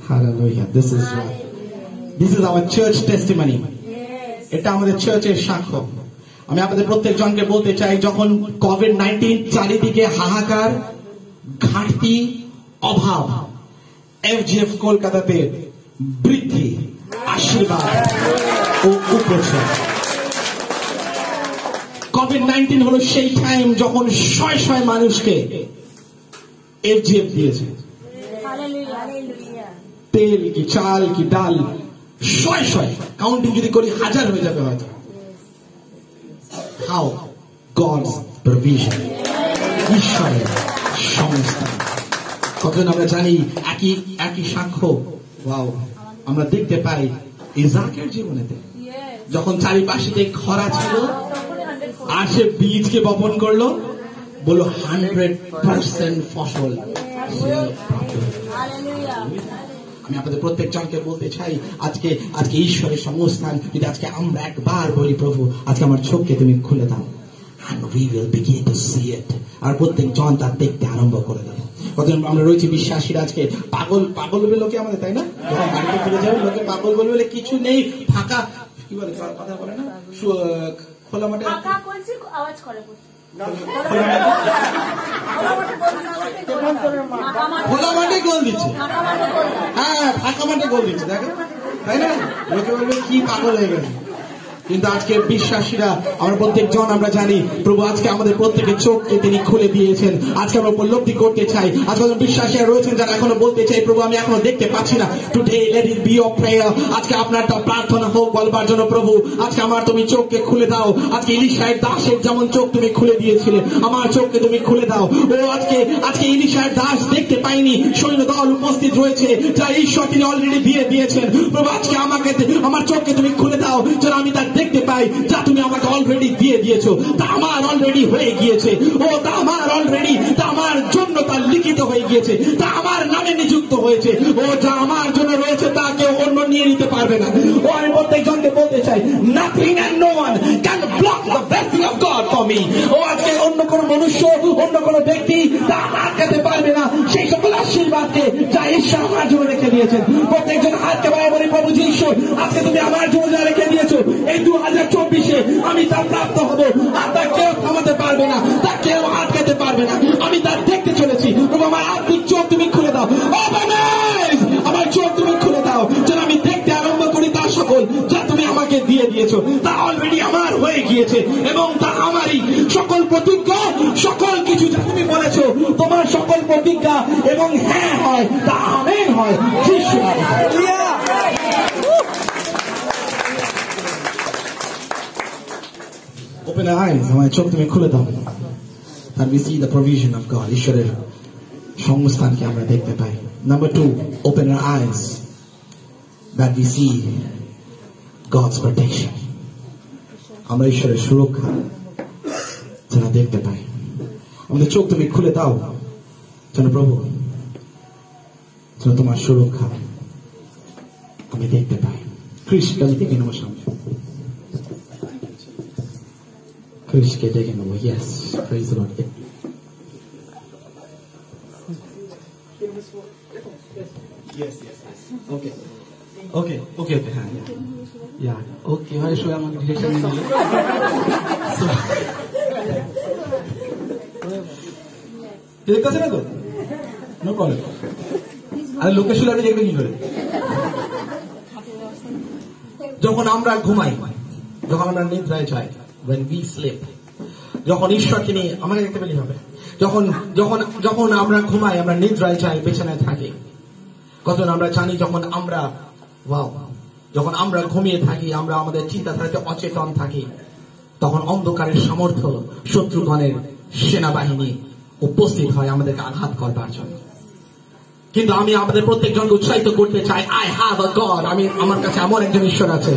Hallelujah. This is our church testimony. এটা আমাদের চার্চের সাক্ষ্য। আমি আপনাদের প্রত্যেক জনকে বলতে চাই যখন COVID-19 চারিদিকে হাহাকার, ঘাটতি, অভাব, FGF কলকাতাতে বৃদ্ধি, আশীর্বাদ ও উপচার। কোভিড-19 হলো সেই টাইম যখন শয়ে শয়ে মানুষকে এফজিএফ দিয়েছে। তেল কি চাল কি ডাল শয়ে শয়ে, কাউন্টিং যদি করি 1000 হয়ে যাবে হয়তো। হাউ গডস প্রভিশন, ঈশ্বরের সংস্থান। কতদিন আমরা জানি একই সাক্ষ্য আমরা দেখতে পাই ইসাকের জীবনেতে, যখন চারিপাশে খরা ছিল আর সে বীজকে বপন করলো, বললো 100% ফসল। আমি আপনাদের প্রত্যেক জনকে বলতে চাই, আজকে ঈশ্বরের সংস্থান যদি আজকে আমরা একবার বলি, প্রভু আজকে আমার চোখকে তুমি খুলে দাও, and we will begin to see it, আর প্রত্যেক জন তা দেখতে আরম্ভ করে দেবে। কতজন আমরা রয়েছে বিশ্বাসীরা আজকে পাগল বলবে লোকে আমাদের, তাই না? যখন বাড়িতে ফিরে যাবে লোকে পাগল বলবে, কিছু নেই, ফাঁকা, কি বলে কথা বলে না, খোলা মাঠে খোলা মাঠে গোল দিচ্ছে, হ্যাঁ ফাঁকা মাঠে গোল দিচ্ছে, দেখো তাই না? লোকে বলবে কি পাগল হয়ে গেছে। কিন্তু আজকে বিশ্বাসীরা আমরা প্রত্যেক জন আমরা জানি প্রভু আজকে আমাদের প্রত্যেকের চোখকে তিনি খুলে দিয়েছেন। আজকে আমরা উপলব্ধি করতে চাই, আজকে বিশ্বাসীরা রয়েছেন যারা এখনো বলতে চাই প্রভু আমি এখনো দেখতে পাচ্ছি না। Today let it be your prayer, আজকে আপনার প্রার্থনা হোক বলবার জন্য, প্রভু আজকে আমার তুমি চোখকে খুলে দাও। আজকে ইলিশায়ের দাসের যেমন চোখ তুমি খুলে দিয়েছিলে, আমার চোখকে তুমি খুলে দাও। ও আজকে ইলিশায়ের দাস দেখতে পাইনি, সৈন্য দল উপস্থিত রয়েছে যা ঈশ্বর তিনি অলরেডি দিয়ে দিয়েছেন। প্রভু আজকে আমার চোখকে তুমি খুলে দাও যেন আমি তার দেখতে পাই যা তুমি আমাকে অলরেডি দিয়ে দিয়েছো, তা আমার অলরেডি হয়ে গিয়েছে। ও তা আমার অলরেডি, তা আমার জন্য তা লিখিত হয়ে গিয়েছে, তা আমার নামে নিযুক্ত হয়েছে। ও যা আমার জন্য রয়েছে তা কেউ অন্য নিয়ে নিতে পারবে না। ও আমি প্রত্যেক জনকে বলতে চাই, nothing and no one can block the blessing of God for me. ও আজকে অন্য কোন মনুষ্য, অন্য কোন ব্যক্তি তা আটকাতে পারবে না সেই সকল আশীর্বাদকে যা ঈশ্বর আমার জন্য রেখে দিয়েছেন। প্রত্যেকজন হাতকে বাড়িয়ে বলি, প্রভু ঈশ্বর আজকে তুমি আমার জন্য যা রেখে দিয়েছো, এই 2024 আমি তা প্রাপ্ত হব, আর তা কেউ থামাতে পারবে না, তা কেউ আটকাতে পারবে না। আমি তা দেখতে চলেছি। প্রভু আমার আত্মিক চোখ তুমি খুলে দাও, আমার চোখ তুমি খুলে দাও যেন আমি দেখতে আরম্ভ করি তার সকল যা তুমি আমাকে দিয়ে দিয়েছো, তা অলরেডি আমার হয়ে গিয়েছে এবং তা আমারই। সকল প্রতিজ্ঞা, সকল কিছু যা তুমি বলেছো, তোমার সকল প্রতিজ্ঞা এবং হ্যাঁ হয় তা আমেন হয়। Open our eyes, আমার চোখ তুমি খুলে দাও, and we see the provision of God, ঈশ্বরের সংস্থানকে আমরা দেখতে পাই। Number 2, open our eyes that we see God's protection, আমরা ঈশ্বরের সুরক্ষা যেন দেখতে পাই। আমাদের চোখ তুমি খুলে দাও যেন প্রভু, যেন তোমার সুরক্ষা আমি দেখতে পাই। খ্রিস্টকে আমি দেখে নেবো সামনে, খ্রিস্টকে দেখে নেবো। Yes, praise the Lord. Yes. Okay. Yeah. Okay, ভাই শুয়ে আমাকে ডিরেকশন দিল। ঠিক আছে না তো? No problem. আরে লোকে শুলে আমি দেখবে কি করে? যখন আমরা ঘুমাই, যখন আমরা নিদ্রায় যাই, when we sleep, যখন ঈশ্বরকে নিয়ে আমাকে দেখতে পেলে হবে, যখন আমরা ঘুমাই, আমরা নিদ্রায় যাই, বিছানায় থাকি, কখন আমরা জানি যখন আমরা ঘুমিয়ে থাকি, আমরা আমাদের চিন্তাধারাতে অচেতন থাকি, তখন অন্ধকারের সামর্থ্য শত্রুগণের সেনাবাহিনী উপস্থিত হয় আমাদেরকে আঘাত করবার জন্য। কিন্তু আমি আমাদের প্রত্যেকজনকে উৎসাহিত করতে চাই, I have a God, আমার কাছে এমন একজন ঈশ্বর আছে,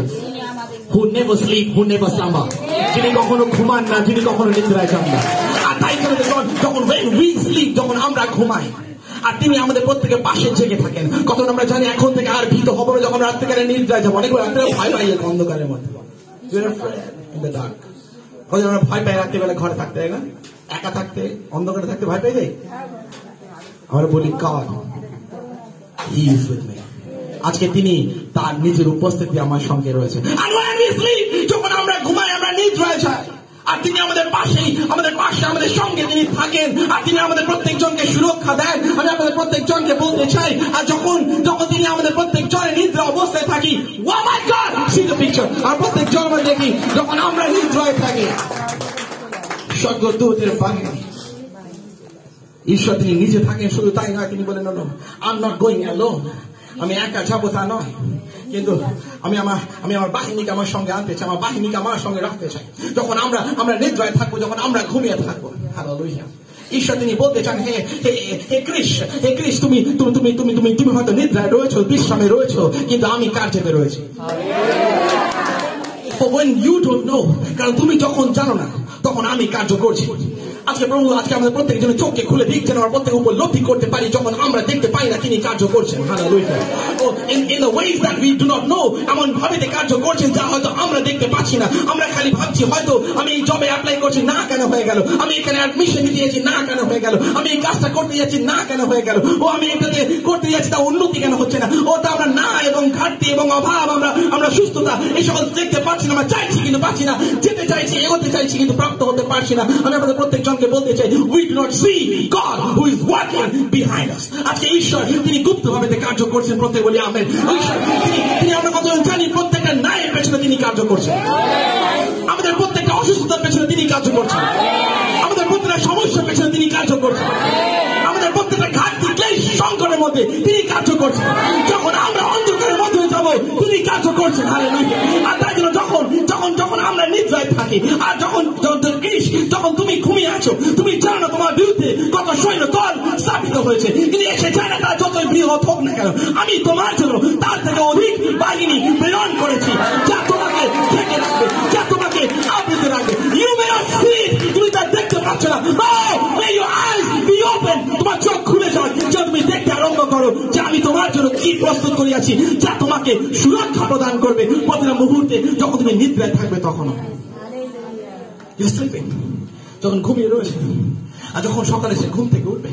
who never sleep, who never slumber, যিনি কখনো ঘুমান না, যিনি কখনো নিদ্রায় যান না। আর তাই করে যখন when we sleep, যখন আমরা ঘুমাই, আর তিনি আমাদের প্রত্যেকের পাশে জেগে থাকেন। কখন আমরা জানি এখন থেকে আর ভীত হবো না যখন রাত্রিকালে নিদ্রায় যাবো। অনেক রাত্রে ভয় পাই অন্ধকারের মধ্যে, কখন আমরা ভয় পাই রাত্রিবেলা ঘরে থাকতে, না একা থাকতে, অন্ধকারে থাকতে ভয় পাই যাই। আমরা বলি God, He is with me, আজকে তিনি তার নিজের উপস্থিতি আমার সঙ্গে রয়েছে। যখন আমরা ঘুমাই, আমরা নিদ্রায় যাই, আর তিনি আমাদের পাশে আমাদের সঙ্গে তিনি থাকেন, আর তিনি আমাদের প্রত্যেকজনকে সুরক্ষা দেন। আমি আমাদের প্রত্যেকজনকে বলতে চাই, আর যখন তিনি আমাদের প্রত্যেক জনের নিদ্রা অবস্থায় থাকি, oh my God, see the ঈশ্বর আর প্রত্যেক জন্ম দেখি যখন আমরা নিদ্রায় থাকি স্বর্গদূতের বাহিনী ঈশ্বর তিনি নিজে থাকেন। শুধু তাই নয়, তিনি বলেন I am not going alone, আমি একা যাবো তা নয়, কিন্তু আমি আমার বাহিনীকে আমার সঙ্গে আনতে চাই, আমার বাহিনীকে আমার সঙ্গে রাখতে চাই। যখন আমরা নিদ্রায় থাকবো, যখন আমরা ঘুমিয়ে থাকবো, হালেলুয়া, ঈশ্বর তিনি বলতে চান, হে কৃষ, তুমি হয়তো নিদ্রায় রয়েছো, বিশ্রামে রয়েছো, কিন্তু আমি কার্যে রয়েছি। When you don't know, কারণ তুমি যখন জানো না, তখন আমি কার্য করছি। আজকে প্রভু আজকে আমাদের প্রত্যেকজনের চোখকে খুলে দিক, যেন আমরা প্রত্যেক উপলব্ধি করতে পারি যখন আমরা দেখতে পাই না তিনি কার্য করছেন। Hallelujah. In the ways that we do not know, এমন ভাবে কার্য করছেন যা হয়তো আমরা দেখতে পাচ্ছি না। আমরা খালি ভাবছি হয়তো আমি এই জবে অ্যাপ্লাই করছি, না কেন হয়ে গেল, আমি এখানে অ্যাডমিশন দিয়েছি, না কেন হয়ে গেল, আমি এই কাজটা করতে যাচ্ছি, না কেন হয়ে গেল, আমি এটাতে করতে যাচ্ছি, তা উন্নতি কেন হচ্ছে না, তা আমরা না এবং ঘাটতি এবং অভাব, আমরা সুস্থতা, এই সকল দেখতে পাচ্ছি না। আমরা চাইছি কিন্তু পাচ্ছি না, যেতে চাইছি, এগোতে চাইছি, কিন্তু প্রাপ্ত হতে পারছি না। আমি আমাদের প্রত্যেকজনকে বলতে চাই, we do not see God who is working behind us. আজকে ঈশ্বর তিনি গুপ্তভাবে কার্য করছেন। প্রত্যেক বলি আমেন। ঈশ্বর তিনি আমরা কতজন জানি প্রত্যেকটা ন্যায়ের পেছনে তিনি কার্য করছেন, আমাদের প্রত্যেকটা অসুস্থতার পেছনে তিনি কার্য করছেন, আমাদের প্রত্যেকটা সমস্যার পেছনে তিনি কার্য করছেন, আমাদের প্রত্যেকটা ঘাটতি ক্লেশ সংকটের মধ্যে তিনি কার্য করছেন। যখন আমরা অন্ধকারের মধ্যে যাব, তিনি কার্য করছেন। হালেলুয়া। আর তাই জন্য যখন আমরা নিদ্রায় থাকি, আর যখন তুমি ঘুমিয়ে আছো, তুমি জানো না তোমার বিরুদ্ধে কত সৈন্য দল স্থাপিত হয়েছে, কিন্তু এসে যায় না, তার যতই বৃহৎ হোক না কেন, আমি তোমার জন্য তার থেকে অধিক বাহিনী প্রেরণ করেছি, যা তোমাকে ঢেকে রাখবে, যা তোমাকে আবৃত রাখবে। You may not see it, তুমি তা দেখতে পাচ্ছ না। Oh, may your eyes be open, তোমার চোখ খুলে যায়, যা তুমি দেখতে আরম্ভ করো যে আমি তোমার জন্য কি প্রস্তুত করিয়াছি, যা তোমাকে সুরক্ষা প্রদান করবে প্রতিটা মুহূর্তে যখন তুমি নিদ্রায় থাকবে। তখন যখন ঘুমিয়ে রয়েছে, আর যখন সকালে সে ঘুম থেকে উঠবে,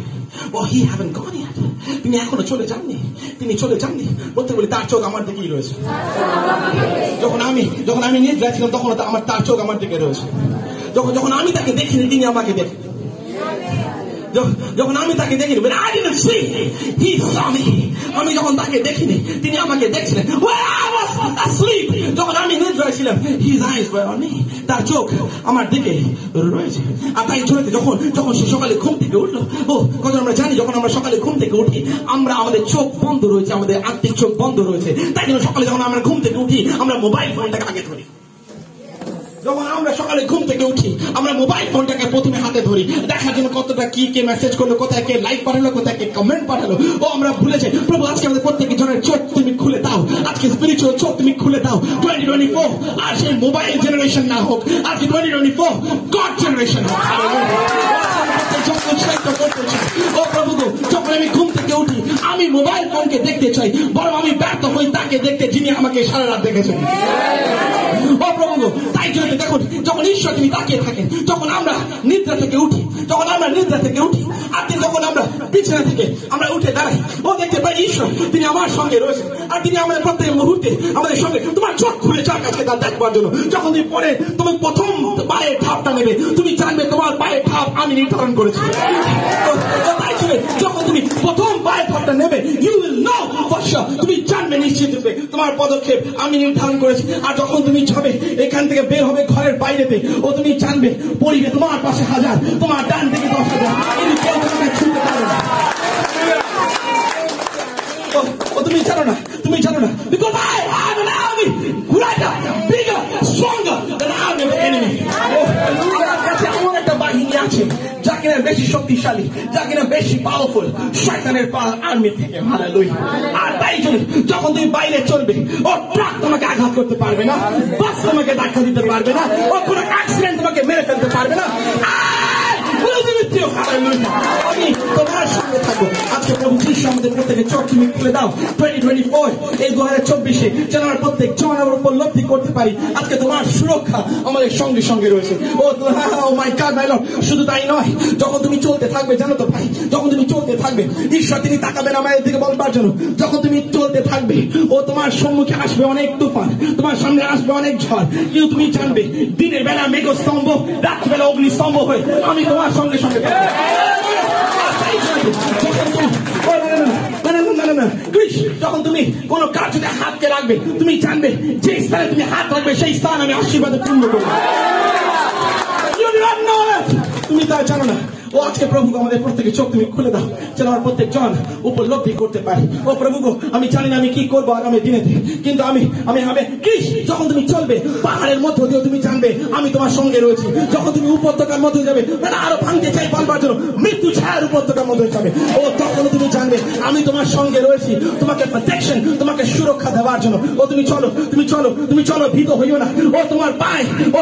he haven't gone yet, তিনি এখনো চলে যাননি, তিনি চলে যাননি। বলতে বলি তার চোখ আমার দিকেই রয়েছে। যখন আমি নিদ্রায় ছিলাম, তখন তার চোখ আমার দিকে রয়েছে। যখন আমি তাকে দেখিনি, তিনি আমাকে দেখেন। যখন আমি তাকে দেখিনি, when I didn't see, he saw me, আমি যখন তাকে দেখিনি, তিনি আমাকে দেখছিলেন। When I was asleep, যখন আমি নিদ্রায় ছিলাম, his eyes were on me, তার চোখ আমার দিকে রয়েছে। আর তাই চলতে যখন সে সকালে ঘুম থেকে উঠলো, কত আমরা জানি যখন আমরা সকালে ঘুম থেকে উঠি, আমাদের চোখ বন্ধ রয়েছে, আমাদের আত্মিক চোখ বন্ধ রয়েছে। তাই জন্য সকালে যখন আমরা ঘুম থেকে উঠি, আমরা মোবাইল ফোনটাকে আগে ধরি। যখন আমরা সকালে ঘুম থেকে উঠি, আমরা মোবাইল ফোনটাকে প্রথমে হাতে ধরি, দেখার জন্য কতটা কে মেসেজ করলো, কোথায় কে লাইক পাঠালো, কোথায় কে কমেন্ট পাঠালো, আমরা ভুলে যাই। প্রভু আজকে আমাদের প্রত্যেক জনের চোখ তুমি খুলে দাও, আজকে স্পিরিচুয়াল চোখ তুমি খুলে দাও। 2024 আর সেই মোবাইল জেনারেশন না হোক, আজকে 2024 গড জেনারেশন হোক। প্রভু, যখন আমি ঘুম থেকে উঠি, আমি মোবাইল ফোনকে দেখতে চাই, বরং আমি ব্যর্থ হই তাকে দেখতে যিনি আমাকে সারা রাত দেখেছেন। প্রভু, তাই জন্য দেখুন, যখন ঈশ্বর তিনি তাকিয়ে থাকেন, যখন আমরা নিদ্রা থেকে উঠি, আর যখন আমরা বিছানা থেকে আমরা উঠে দাঁড়াই, দেখতে পাই ঈশ্বর তিনি আমার সঙ্গে রয়েছেন, আর তিনি আমাদের প্রত্যেক মুহূর্তে আমাদের সঙ্গে। তোমার চোখ খুলে যাক আজকে তা দেখবার জন্য। যখন তুমি প্রথম পায়ের ধাপটা নেবে, তুমি জানবে তোমার পায়ের ধাপ আমি নির্ধারণ করেছি। তাই জন্য যখন তুমি প্রথম পায়ের ধাপটা নেবে, you will know for sure, তুমি জানবে নিশ্চিত রূপে তোমার পদক্ষেপ আমি নির্ধারণ করেছি। আর যখন তুমি যাবে, এখান থেকে বের হবে ঘরের বাইরেতে, তুমি জানবে পরিবে তোমার পাশে 1000, তোমার ডান দিকে 10,000, কিন্তু কেউ তোমাকে ছুঁতে পারবে না। তুমি জানো না, because I have an army greater, bigger, stronger than the army of the enemy. আমার কাছে এমন একটা বাহিনী আছে যা কিনা বেশি শক্তিশালী, যা কিনা বেশি পাওয়ারফুল শয়তানের আর্মি থেকে। হালেলুয়া। আর তাই জন্য যখন তুমি বাইরে চলবে, ট্রাক তোমাকে আঘাত করতে পারবে না, বাস তোমাকে ধাক্কা দিতে পারবে না, কোনো অ্যাক্সিডেন্ট তোমাকে মেরে ফেলতে পারবে না। আমি তোমার সঙ্গে থাকবো। আজকে প্রভু যিশু আমাদের প্রত্যেকের চোখ তুমি খুলে দাও। 2024 এই 2024 যেন আমরা প্রত্যেক জন আমরা উপলব্ধি করতে পারি আজকে তোমার সুরক্ষা আমাদের সঙ্গে সঙ্গে রয়েছে। ও মাই গড মাই লর্ড, শুধু তাই নয়, যখন তুমি চলতে থাকবে, জানো তো ভাই, যখন তুমি চলতে থাকবে, ঈশ্বর তিনি তাকাবেন আমাদের দিকে বলবার জন্য। যখন তুমি চলতে থাকবে, তোমার সম্মুখে আসবে অনেক তুফান, তোমার সামনে আসবে অনেক ঝড়, কিন্তু তুমি জানবে দিনের বেলা মেঘস্তম্ভ, রাত্রিবেলা অগ্নিস্তম্ভ হয়ে আমি তোমার সঙ্গে সঙ্গে না গ্রীস, যখন তুমি কোন কার্যতে হাতকে রাখবে, তুমি জানবে যে স্থানে তুমি হাত রাখবে সেই স্থান আমি আশীর্বাদে পূর্ণ করবো। তুমি তা জানো না। ও আজকে প্রভু আমাদের প্রত্যেকের চোখ তুমি খুলে দাও, যেন আমার প্রত্যেক জন উপলব্ধি করতে পারে। ও প্রভু গো, আমি জানি না আমি কি করবো আগামী দিনেতে, কিন্তু আমি যখন তুমি চলবে পাহাড়ের মধ্য দিয়ে তুমি জানবে আমি তোমার সঙ্গে রয়েছি। যখন তুমি উপত্যকার মধ্যে যাবে, আরো ভাঙতে চাই বলবার জন্য মৃত্যু ছায়ার উপত্যকার মধ্যে যাবে, ও তখন তুমি জানবে আমি তোমার সঙ্গে রয়েছি, তোমাকে প্রোটেকশন, তোমাকে সুরক্ষা দেওয়ার জন্য। ও তুমি চলো, তুমি চলো, তুমি চলো, ভীত হইও না। ও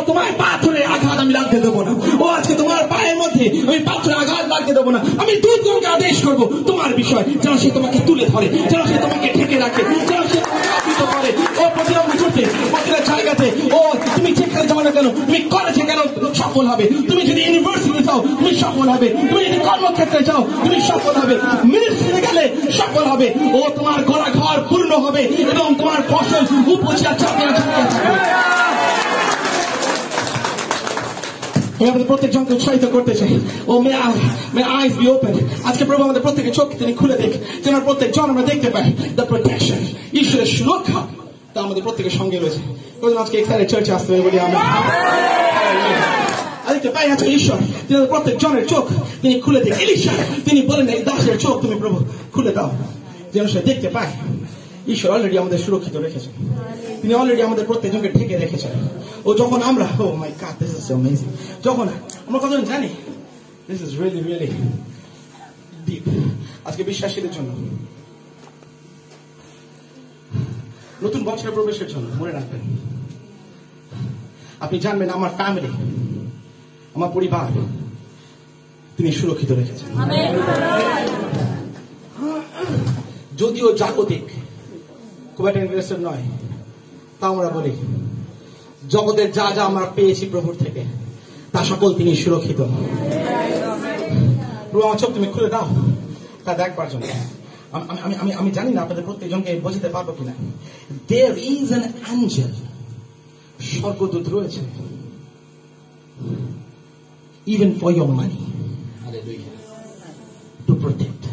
তোমার পাথরে আঘাত আমি লাগতে দেবো না। ও আজকে তোমার পায়ের মধ্যে আমি পাথরে আঘাত লাগতে দেবো না। আমি দূতগণকে আদেশ করবো তোমার বিষয়, যেন সে তোমাকে তুলে ধরে, যেন সে তোমাকে ঢেকে রাখে, যেন সে তোমাকে আবৃত করে। ও প্রতিটা মুহূর্তে, প্রতিটা জায়গাতে, ও তুমি যেখানে যাও না কেন, তুমি কলেজে কেন সফল হবে, তুমি যদি ইউনিভার্সিটি যাও তুমি সফল হবে, তুমি যদি কর্মক্ষেত্রে যাও তুমি সফল হবে, মিনিস্ট্রিতে গেলে সফল হবে। ও তোমার গড়া ঘর পূর্ণ হবে এবং তোমার ফসল উপজিয়া চাপিয়া চাপিয়া থাকবে। আমাদের প্রত্যেকজনকে উৎসাহিত করতে চাই। ও মে আইজ বি ওপেন। আজকে প্রভু আমাদের প্রত্যেকের চোখ তিনি খুলে দেখ, যেন প্রত্যেক জন আমরা দেখতে পাই দ্য প্রোটেকশন, ঈশ্বরের সুরক্ষা তা আমাদের প্রত্যেকের সঙ্গে রয়েছে। আজকে এক্সাইটেড চার্চে আসতে হবে বলি আমরা দেখতে পাই। আচ্ছা, ঈশ্বর তিনি প্রত্যেক জনের চোখ তিনি খুলে দেখ। এলিশা তিনি বলেন এই দাসের চোখ তুমি প্রভু খুলে দাও, যেন সে দেখতে পায়। ঈশ্বর অলরেডি আমাদের সুরক্ষিত রেখেছেন, তিনি অলরেডি আমাদের প্রত্যেকজনকে ঢেকে রেখেছেন। ও যখন আমরা my God, this is so amazing, যখন আমরা কতজন জানি this is really really deep. আজকে বিশ্বাসীদের জন্য নতুন বছরের প্রবেশের জন্য মনে রাখবেন, আপনি জানবেন আমার ফ্যামিলি, আমার পরিবার তিনি সুরক্ষিত রেখেছেন। যদিও জাগতিক খুব একটা ইন্টারেস্টেড নয়, তা আমরা বলি জগতের যা যা আমরা পেয়েছি প্রভুর থেকে তা সকল তিনি সুরক্ষিত। প্রভু আমার চোখ তুমি খুলে দাও তা দেখবার জন্য। আমি জানি না আপনাদের প্রত্যেকজনকে বোঝাতে পারবো কিনা। There is an angel, স্বর্গদূত রয়েছে, even for your money, to protect,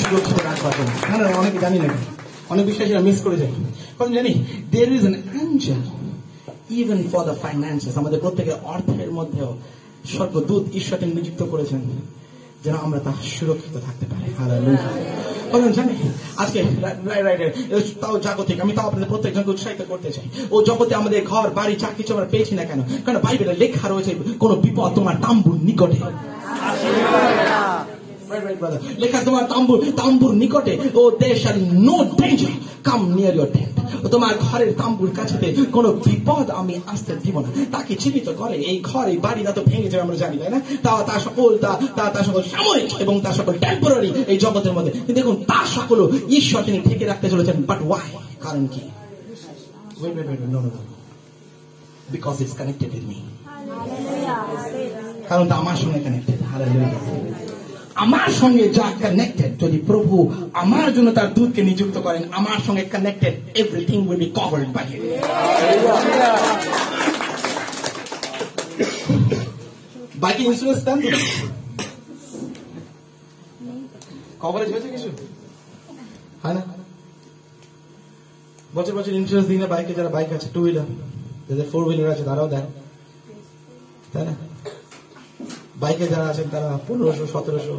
সুরক্ষিত রাখবার জন্য। না, অনেকে জানি না, অনেক বিশ্বাসীরা মিস করে যায়। কারণ জানি there is an angel even for the finances, আমাদের প্রত্যেকের অর্থের মধ্যেও স্বর্গদূত ঈশ্বর তিনি নিযুক্ত করেছেন যেন আমরা তা সুরক্ষিত থাকতে পারি। হালেলুয়া। জানি আজকে তাও জাগতিক, আমি তাও আপনাদের প্রত্যেকজনকে উৎসাহিত করতে চাই। ও জগতে আমাদের ঘর বাড়ি চাকরি কিছু আমরা পেয়েছি না কেন, কারণ বাইবেলে লেখা রয়েছে কোন বিপদ তোমার তাম্বুর নিকটে, লেখা তোমার তাম্বুর নিকটে, ও there shall no danger come near your tent, তোমার ঘরের তাম্বুর কাছেতে কোন বিপদ আমি আসতে দিব না। তাকে চিহ্নিত করে এই ঘর এই বাড়ি তা তো ভেঙে যাবে আমরা জানি, তাই না? তা সকল সাময়িক এবং তা সকল টেম্পোরারি এই জগতের মধ্যে, কিন্তু দেখুন তা সকল ঈশ্বর তিনি ঠেকে রাখতে চলেছেন। But why? কারণ কি? Because it's connected with me, কারণ তা আমার সঙ্গে কানেক্টেড। হালেলুয়া। আমার সঙ্গে যা কানেক্টেড, যদি প্রভু আমার জন্য তার দূতকে নিযুক্ত করেন আমার সঙ্গে connected, everything will be covered by him. বাইকে ইন্স্যুরেন্স দেন তো? কভারেজ হয়েছে কিছু? হয় না? বছর বছর ইন্স্যুরেন্স দিই না বাইকে, যারা বাইক আছে, টু হুইলার, যাদের ফোর হুইলার আছে তারাও দেন, তাই না? বাইকে যারা আছেন তারা 1500, 1700,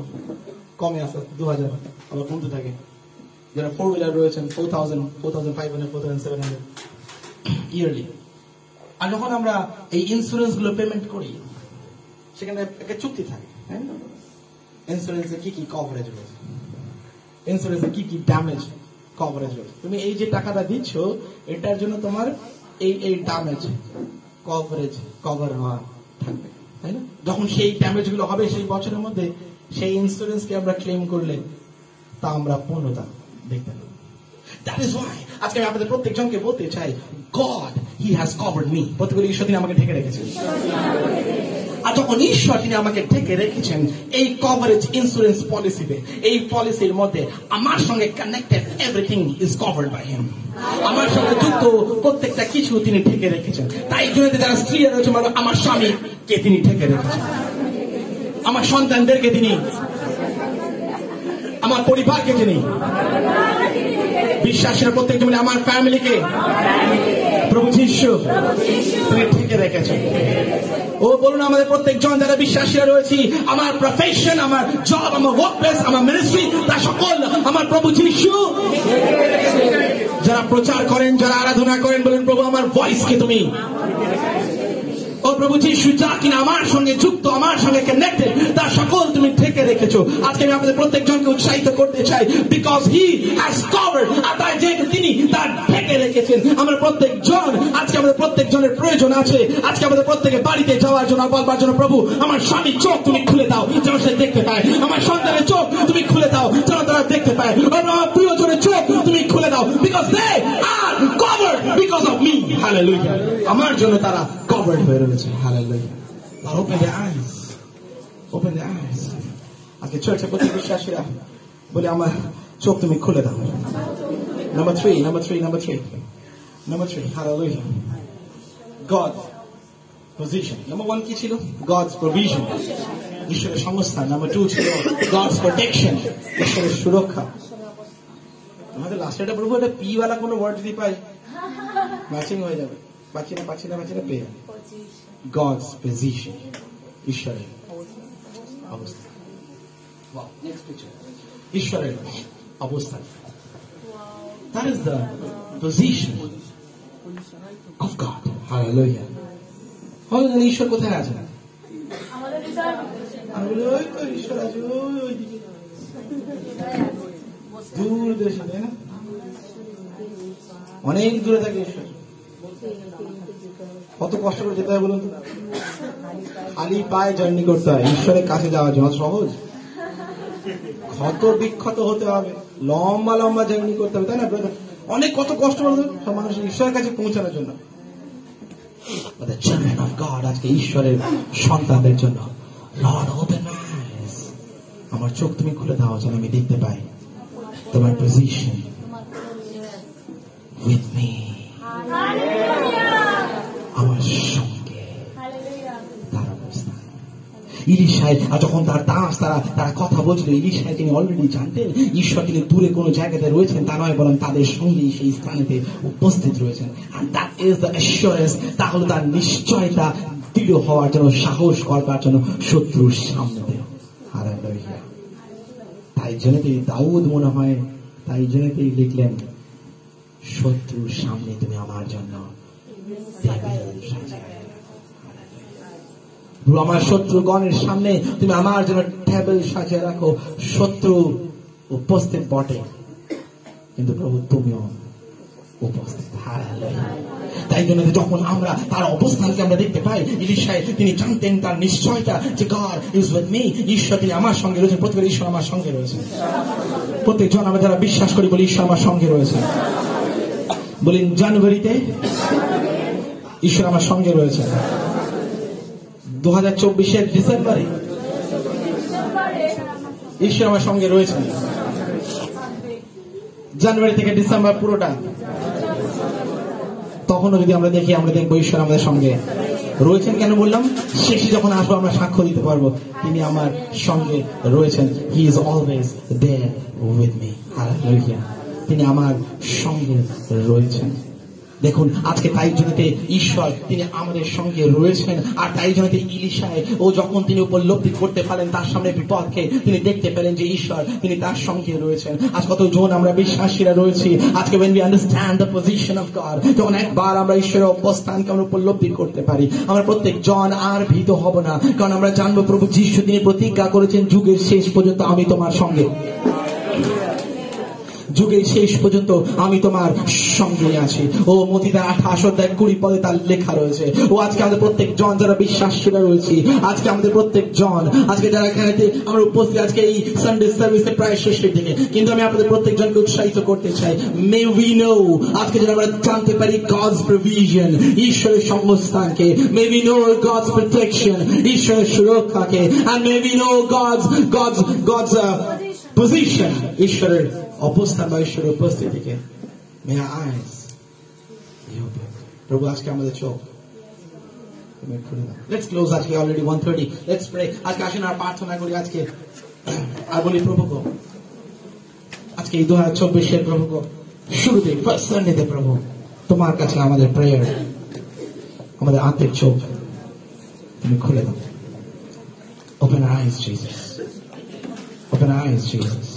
কমে আসে 2000, আবার কমতে থাকে। যারা ফোর হুইলার রয়েছেন 4000, 4500, 4700 ইয়ারলি। আর যখন আমরা এই ইন্স্যুরেন্স গুলো পেমেন্ট করি সেখানে একটা চুক্তি থাকে, হ্যাঁ? ইন্স্যুরেন্সে কি কি কভারেজ রয়েছে, ইন্স্যুরেন্সে কি কি ড্যামেজ কভারেজ রয়েছে। তুমি এই যে টাকাটা দিচ্ছ এটার জন্য তোমার এই ড্যামেজ কভারেজ কভার হওয়া থাকবে, তাই না? যখন সেই ড্যামেজ গুলো হবে সেই বছরের মধ্যে সেই ইন্স্যুরেন্সকে আমরা ক্লেম করলে তা আমরা পূর্ণতা দেখতে পাবো। That is why আজকে আমি আপনাদের প্রত্যেকজনকে বলতে চাই, God, He has covered me. প্রত্যেকটি ঈশ্বর তিনি আমাকে ঢেকে রেখেছেন। আর যখন ঈশ্বর তিনি আমাকে ঢেকে রেখেছেন এই কভারেজ ইন্স্যুরেন্স পলিসিতে, এই পলিসির মধ্যে আমার সঙ্গে connected everything is covered by him. আমার সঙ্গে যুক্ত প্রত্যেকটা কিছু তিনি ঢেকে রেখেছেন। তাই জন্য যারা স্ত্রী রয়েছে আমার স্বামীকে তিনি ঢেকে রেখেছেন, আমার সন্তানদেরকে তিনি, আমার পরিবারকে চিনি, বিশ্বাসীরা প্রত্যেকজন বলে আমার ফ্যামিলিকে প্রভু যিশু তুমি ঠেকে রেখেছো। ও বলুন আমাদের প্রত্যেকজন যারা বিশ্বাসীরা রয়েছি, আমার প্রফেশন, আমার জব, আমার ওয়ার্ক প্লেস, আমার মিনিস্ট্রি, তা সকল আমার প্রভু যিশু। যারা প্রচার করেন, যারা আরাধনা করেন, বলেন প্রভু আমার ভয়েসকে তুমি, ও প্রভু যিশু যা কিনা আমার সঙ্গে যুক্ত, আমার সঙ্গে কানেক্টেড, তার সকল তুমি ঢেকে রেখেছো। আজকে আমি আমাদের প্রত্যেকজনকে উৎসাহিত করতে চাই, বিকজ হি হ্যাজ কভার্ড, আর তাই যে তিনি তার ঢেকে রেখেছেন। আমরা প্রত্যেকজন, আজকে আমাদের প্রত্যেকজনের প্রয়োজন আছে। আজকে আমাদের প্রত্যেকে বাড়িতে যাওয়ার জন্য বলবার জন্য, প্রভু আমার স্বামীর চোখ তুমি খুলে দাও যেন সে দেখতে পায়, আমার সন্তানের চোখ তুমি খুলে দাও যেন তারা দেখতে পায়, আমার প্রিয়জনের চোখ তুমি খুলে দাও, because they are covered because of me. Hallelujah, আমার জন্য তারা কভার্ড হয়ে রয়েছে। Hallelujah. Lord, open their eyes. Open their eyes. আজকে চার্চে প্রতি বিশ্বাসীরা বলে আমার চোখ তুমি খুলে দাও। Number three. Hallelujah. God position. Number one কি ছিল? God's provision. ঈশ্বরের সংস্থান। Number two ছিল God's protection. ঈশ্বরের সুরক্ষা। আমাদের লাস্টে একটা প্রভু একটা পি ওয়ালা কোনো ওয়ার্ড যদি পাই ম্যাচিং হয়ে যাবে। পাচ্ছি না পেয়ে God's position, ঈশ্বরের অবস্থা। Next picture. ঈশ্বরের অবস্থা। That is the position of God. Hallelujah. হয়তো ঈশ্বর কোথায় আছেন? আমি বলি ওই তো ঈশ্বর আছে ওই দিকে দূর দেশে, তাই না? অনেক দূরে থাকে ঈশ্বর। কত কষ্ট করে যেতে হয় বলুন তো? খালি পায়ে জার্নি করতে হয় ঈশ্বরের কাছে যাওয়ার জন্য। সহজ? ক্ষত বিক্ষত হতে হবে, লম্বা জার্নি করতে হবে, তাই না? অনেক কত কষ্ট করতে সব মানুষ ঈশ্বরের কাছে পৌঁছানোর জন্য। The children of God, আজকে ঈশ্বরের সন্তানদের জন্য, Lord open my eyes, আমার চোখ তুমি খুলে দাও যেন আমি দেখতে পাই তোমার পজিশন with me, আমার সঙ্গে তার অবস্থা। ইলিশাই যখন তার দাস তারা কথা বলছিল, ইলিশাই তিনি অলরেডি জানতেন ঈশ্বর তিনি দূরে কোনো জায়গাতে রয়েছেন তা নয়, বরং তাদের সঙ্গেই সেই স্থানেতে উপস্থিত রয়েছেন। and that is the assurance, তা হলো তার নিশ্চয়তা, দৃঢ় হওয়ার জন্য, সাহস করবার জন্য শত্রুর সামনে। হালেলুয়া। তাই জন্যই দাউদ মনে হয়, তাই জন্যই লিখলেন, শত্রুর সামনে তুমি আমার জন্য আমার শত্রুগণের সামনে তুমি আমার জন্য টেবিল সাজিয়ে রাখো। শত্রু উপস্থিত বটে, কিন্তু প্রভু তুমিও উপস্থিত। তাই জন্য যখন আমরা তার অবস্থানকে আমরা দেখতে পাই, ইলিশাই তিনি জানতেন তার নিশ্চয়তা যে God is with me, ঈশ্বর তিনি আমার সঙ্গে রয়েছেন। প্রত্যেকের ঈশ্বর আমার সঙ্গে রয়েছে। প্রত্যেকজন আমরা যারা বিশ্বাস করি বলি ঈশ্বর আমার সঙ্গে রয়েছে। বলেন জানুয়ারিতে ঈশ্বর আমার সঙ্গে রয়েছে, 2024 ডিসেম্বরে ঈশ্বর আমার সঙ্গে রয়েছে, জানুয়ারি থেকে ডিসেম্বর পুরোটা। তখনও যদি আমরা দেখি, আমরা দেখবো ঈশ্বর আমাদের সঙ্গে রয়েছেন। কেন বললাম? শেষে যখন আসবো আমরা সাক্ষ্য দিতে পারবো তিনি আমার সঙ্গে রয়েছেন। He is always there with me. Hallelujah. তিনি আমার সঙ্গে রয়েছেন। দেখুন আজকে তাই জন্যতে ঈশ্বর তিনি আমাদের সঙ্গে রয়েছেন। আর তাই জন্যতে ইলিশায় ও যখন তিনি উপলব্ধি করতে পারেন তার সামনে বিপদকে, তিনি দেখতে পেলেন যে ঈশ্বর তিনি তার সঙ্গে রয়েছেন। আজ কতজন আমরা বিশ্বাসীরা রয়েছি আজকে when we understand the position of God, যখন একবার আমরা ঈশ্বরের অবস্থানকে আমরা উপলব্ধি করতে পারি, আমরা প্রত্যেকজন আর ভীত হব না, কারণ আমরা জানবো প্রভু যিশু তিনি প্রতিজ্ঞা করেছেন যুগের শেষ পর্যন্ত আমি তোমার সঙ্গে, যুগের শেষ পর্যন্ত আমি তোমার সঙ্গে আছি। ও মথিদার 28:20 তার লেখা রয়েছে। ও আজকে আমাদের প্রত্যেক জন যারা বিশ্বাসীরা রয়েছি, আজকে আমাদের প্রত্যেক জন, আজকে যারা এখানে আমরা উপস্থিত, আজকে এই সানডে সার্ভিসে প্রায় শেষের দিকে, কিন্তু আমি আপনাদের প্রত্যেক জনকে উৎসাহিত করতে চাই, মে উই নো, আজকে যেন আমরা জানতে পারি God's provision, ঈশ্বরের সংস্থানকে, may we know God's protection, ঈশ্বরের সুরক্ষাকে, and may we know God's position, ঈশ্বরের অবস্থান বা ঈশ্বরের উপস্থিতিকে। May our eyes be open. প্রভু আজকে আমাদের চোখ তুমি খুলে দাও। Let's close আজকে already 1:30. Let's pray. আজকে আসেন আর প্রার্থনা করি আজকে। আর বলি প্রভু গো আজকে এই 2024 প্রভু শুরুতে ফার্স্ট সানডেতে প্রভু তোমার কাছে আমাদের প্রেয়ার, আমাদের আত্মিক চোখ তুমি খুলে দাও। ওপেন আইজ জিসাস, ওপেন আইজ জিসাস।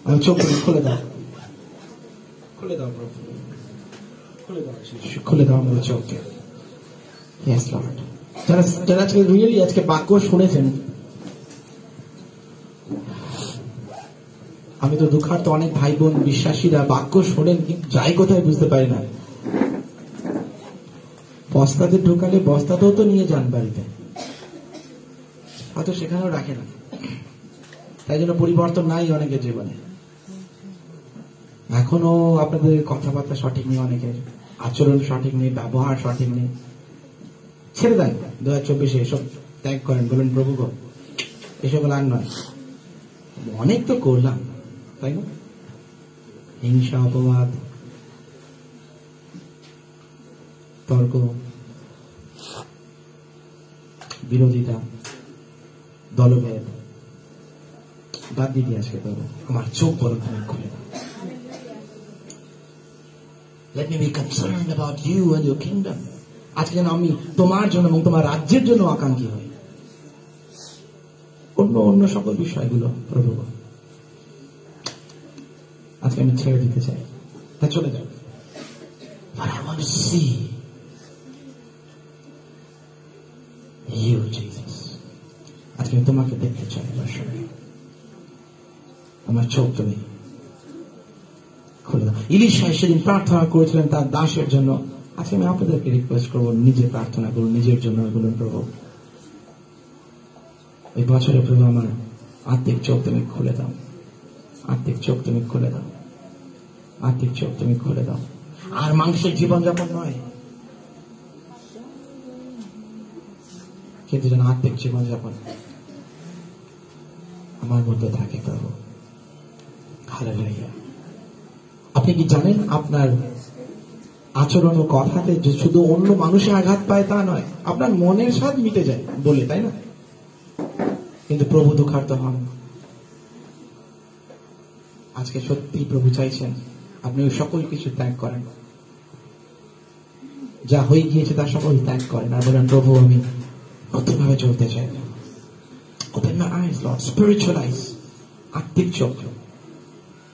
আমার চোখ তুমি খুলে দাও, খুলে দাও প্রভু, খুলে দাও, খুলে দাও আমাদের চোখকে। Yes Lord. যারা আজকে রিয়েলি আজকে বাক্য শুনেছেন, আমি তো দুঃখার্থ, অনেক ভাই বোন বিশ্বাসীরা বাক্য শোনেন কিন্তু যাই কোথায় বুঝতে পারি না। বস্তাতে ঢোকালে বস্তাতেও তো নিয়ে যান বাড়িতে, হয়তো সেখানেও রাখে না। তাই জন্য পরিবর্তন নাই অনেকের জীবনে। এখনো আপনাদের কথাবার্তা সঠিক নেই, অনেকের আচরণ সঠিক নেই, ব্যবহার সঠিক নেই। ছেড়ে দেন 2024 এসব ত্যাগ করেন, বলেন প্রভু গো এসব আর নয়। অনেক তো করলাম, তাই না? হিংসা, অপবাদ, তর্ক, বিরোধিতা, দলভেদ বাদ দিয়ে আজকে করবো। আমার চোখ বড় তুমি খুলে দাও। Let me be concerned about you and your kingdom. আজকে যেন আমি তোমার জন্য এবং তোমার রাজ্যের জন্য আকাঙ্ক্ষী হই, অন্য সকল বিষয়গুলো প্রভু আজকে আমি ছেড়ে দিতে চাই। তা চলে যাও। But I want to see you, Jesus. আজকে আমি তোমাকে দেখতে চাই। আমার চোখ তুমি খুলে দাও। ইলিশা সেদিন প্রার্থনা করেছিলেন তার দাসের জন্য। আজকে আমি আপনাদেরকে রিকোয়েস্ট করবো, নিজে প্রার্থনা করুন, নিজের জন্য বলুন প্রভু এই বছরে প্রভু আমার আত্মিক চোখ তুমি খুলে দাও, আত্মিক চোখ তুমি খুলে দাও, আত্মিক চোখ তুমি খুলে দাও। আর মাংসের জীবনযাপন নয়, কিন্তু যেন আত্মিক জীবনযাপন আমার মধ্যে থাকে প্রভু। হালেলুয়া। আপনি কি জানেন আপনার আচরণ ও কথাতে যে শুধু অন্য মানুষে আঘাত পায় তা নয়, আপনার মনের স্বাদ মিটে যায় বলে, তাই না? কিন্তু প্রভু দুঃখার্ত হন। আজকে সত্যি প্রভু চাইছেন আপনি ওই সকল কিছু ত্যাগ করেন, যা হয়ে গিয়েছে তার সকল ত্যাগ করেন, আর বলেন প্রভু আমি নতুন ভাবে চলতে চাই। Open my eyes Lord, spiritual eyes, আত্মিক চোখ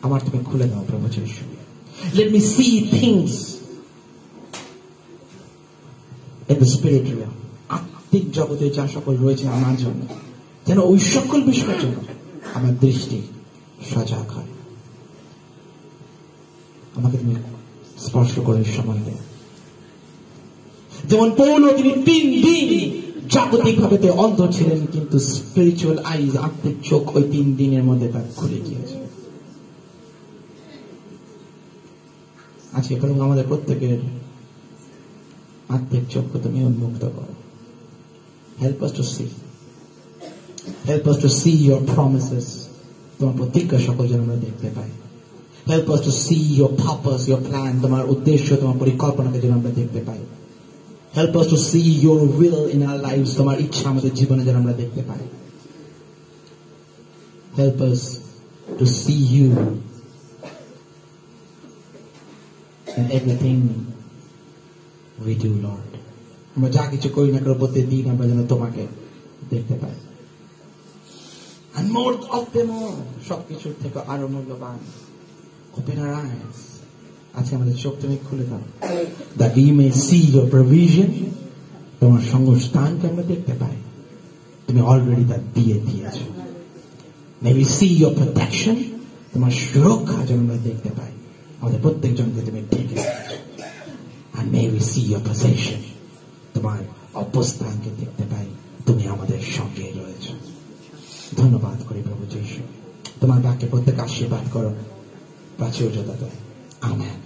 আমার তুমি খুলে দাও প্রভু যিশু। Let me see things in the spirit realm. আত্মিক জগতে যা সকল রয়েছে আমার জন্য, যেন ওই সকল বিষয়ের জন্য আমার দৃষ্টি সজাগ হয়। আমাকে তুমি স্পর্শ করে সময় দেয়। যেমন পৌল, তিনি 3 দিন জাগতিক ভাবে অন্ধ ছিলেন, কিন্তু স্পিরিচুয়াল আইজ, আত্মিক চোখ ওই 3 দিনের মধ্যে তার খুলে গিয়েছে। আজকে প্রভু আমাদের প্রত্যেকের আত্মিক চোখকে তুমি উন্মুক্ত করো। Help us to see, help us to see your promises, তোমার প্রতিজ্ঞা সকল যেন আমরা দেখতে পাই। Help us to see your purpose, your plan, তোমার উদ্দেশ্য, তোমার পরিকল্পনাকে যেন আমরা দেখতে পাই। Help us to see your will in our lives, তোমার ইচ্ছা আমাদের জীবনে যেন আমরা দেখতে পাই। Help us to see you in everything we do, Lord. আমরা যা কিছু করি না কেন প্রতিদিন আমরা যেন তোমাকে দেখতে পাই। And more of them all, সবকিছুর থেকে আরো মূল্যবান, open our eyes, আজকে আমাদের চোখ তুমি খুলে দাও, that we may see your provision, তোমার সংস্থানকে আমরা দেখতে পাই। তুমি অলরেডি তা দিয়ে দিয়েছো। May we see your protection, তোমার সুরক্ষা যেন আমরা দেখতে পাই। আমাদের প্রত্যেকজনকে তুমি ঢেকে রেখেছো। And may we see your possession, তোমার অবস্থানকে দেখতে পাই, তুমি আমাদের সঙ্গে রয়েছো। ধন্যবাদ করি প্রভু যিশু, তোমার বাক্যে প্রত্যেক আশীর্বাদ করো, প্রাচুর্যতা দেয়। আমেন।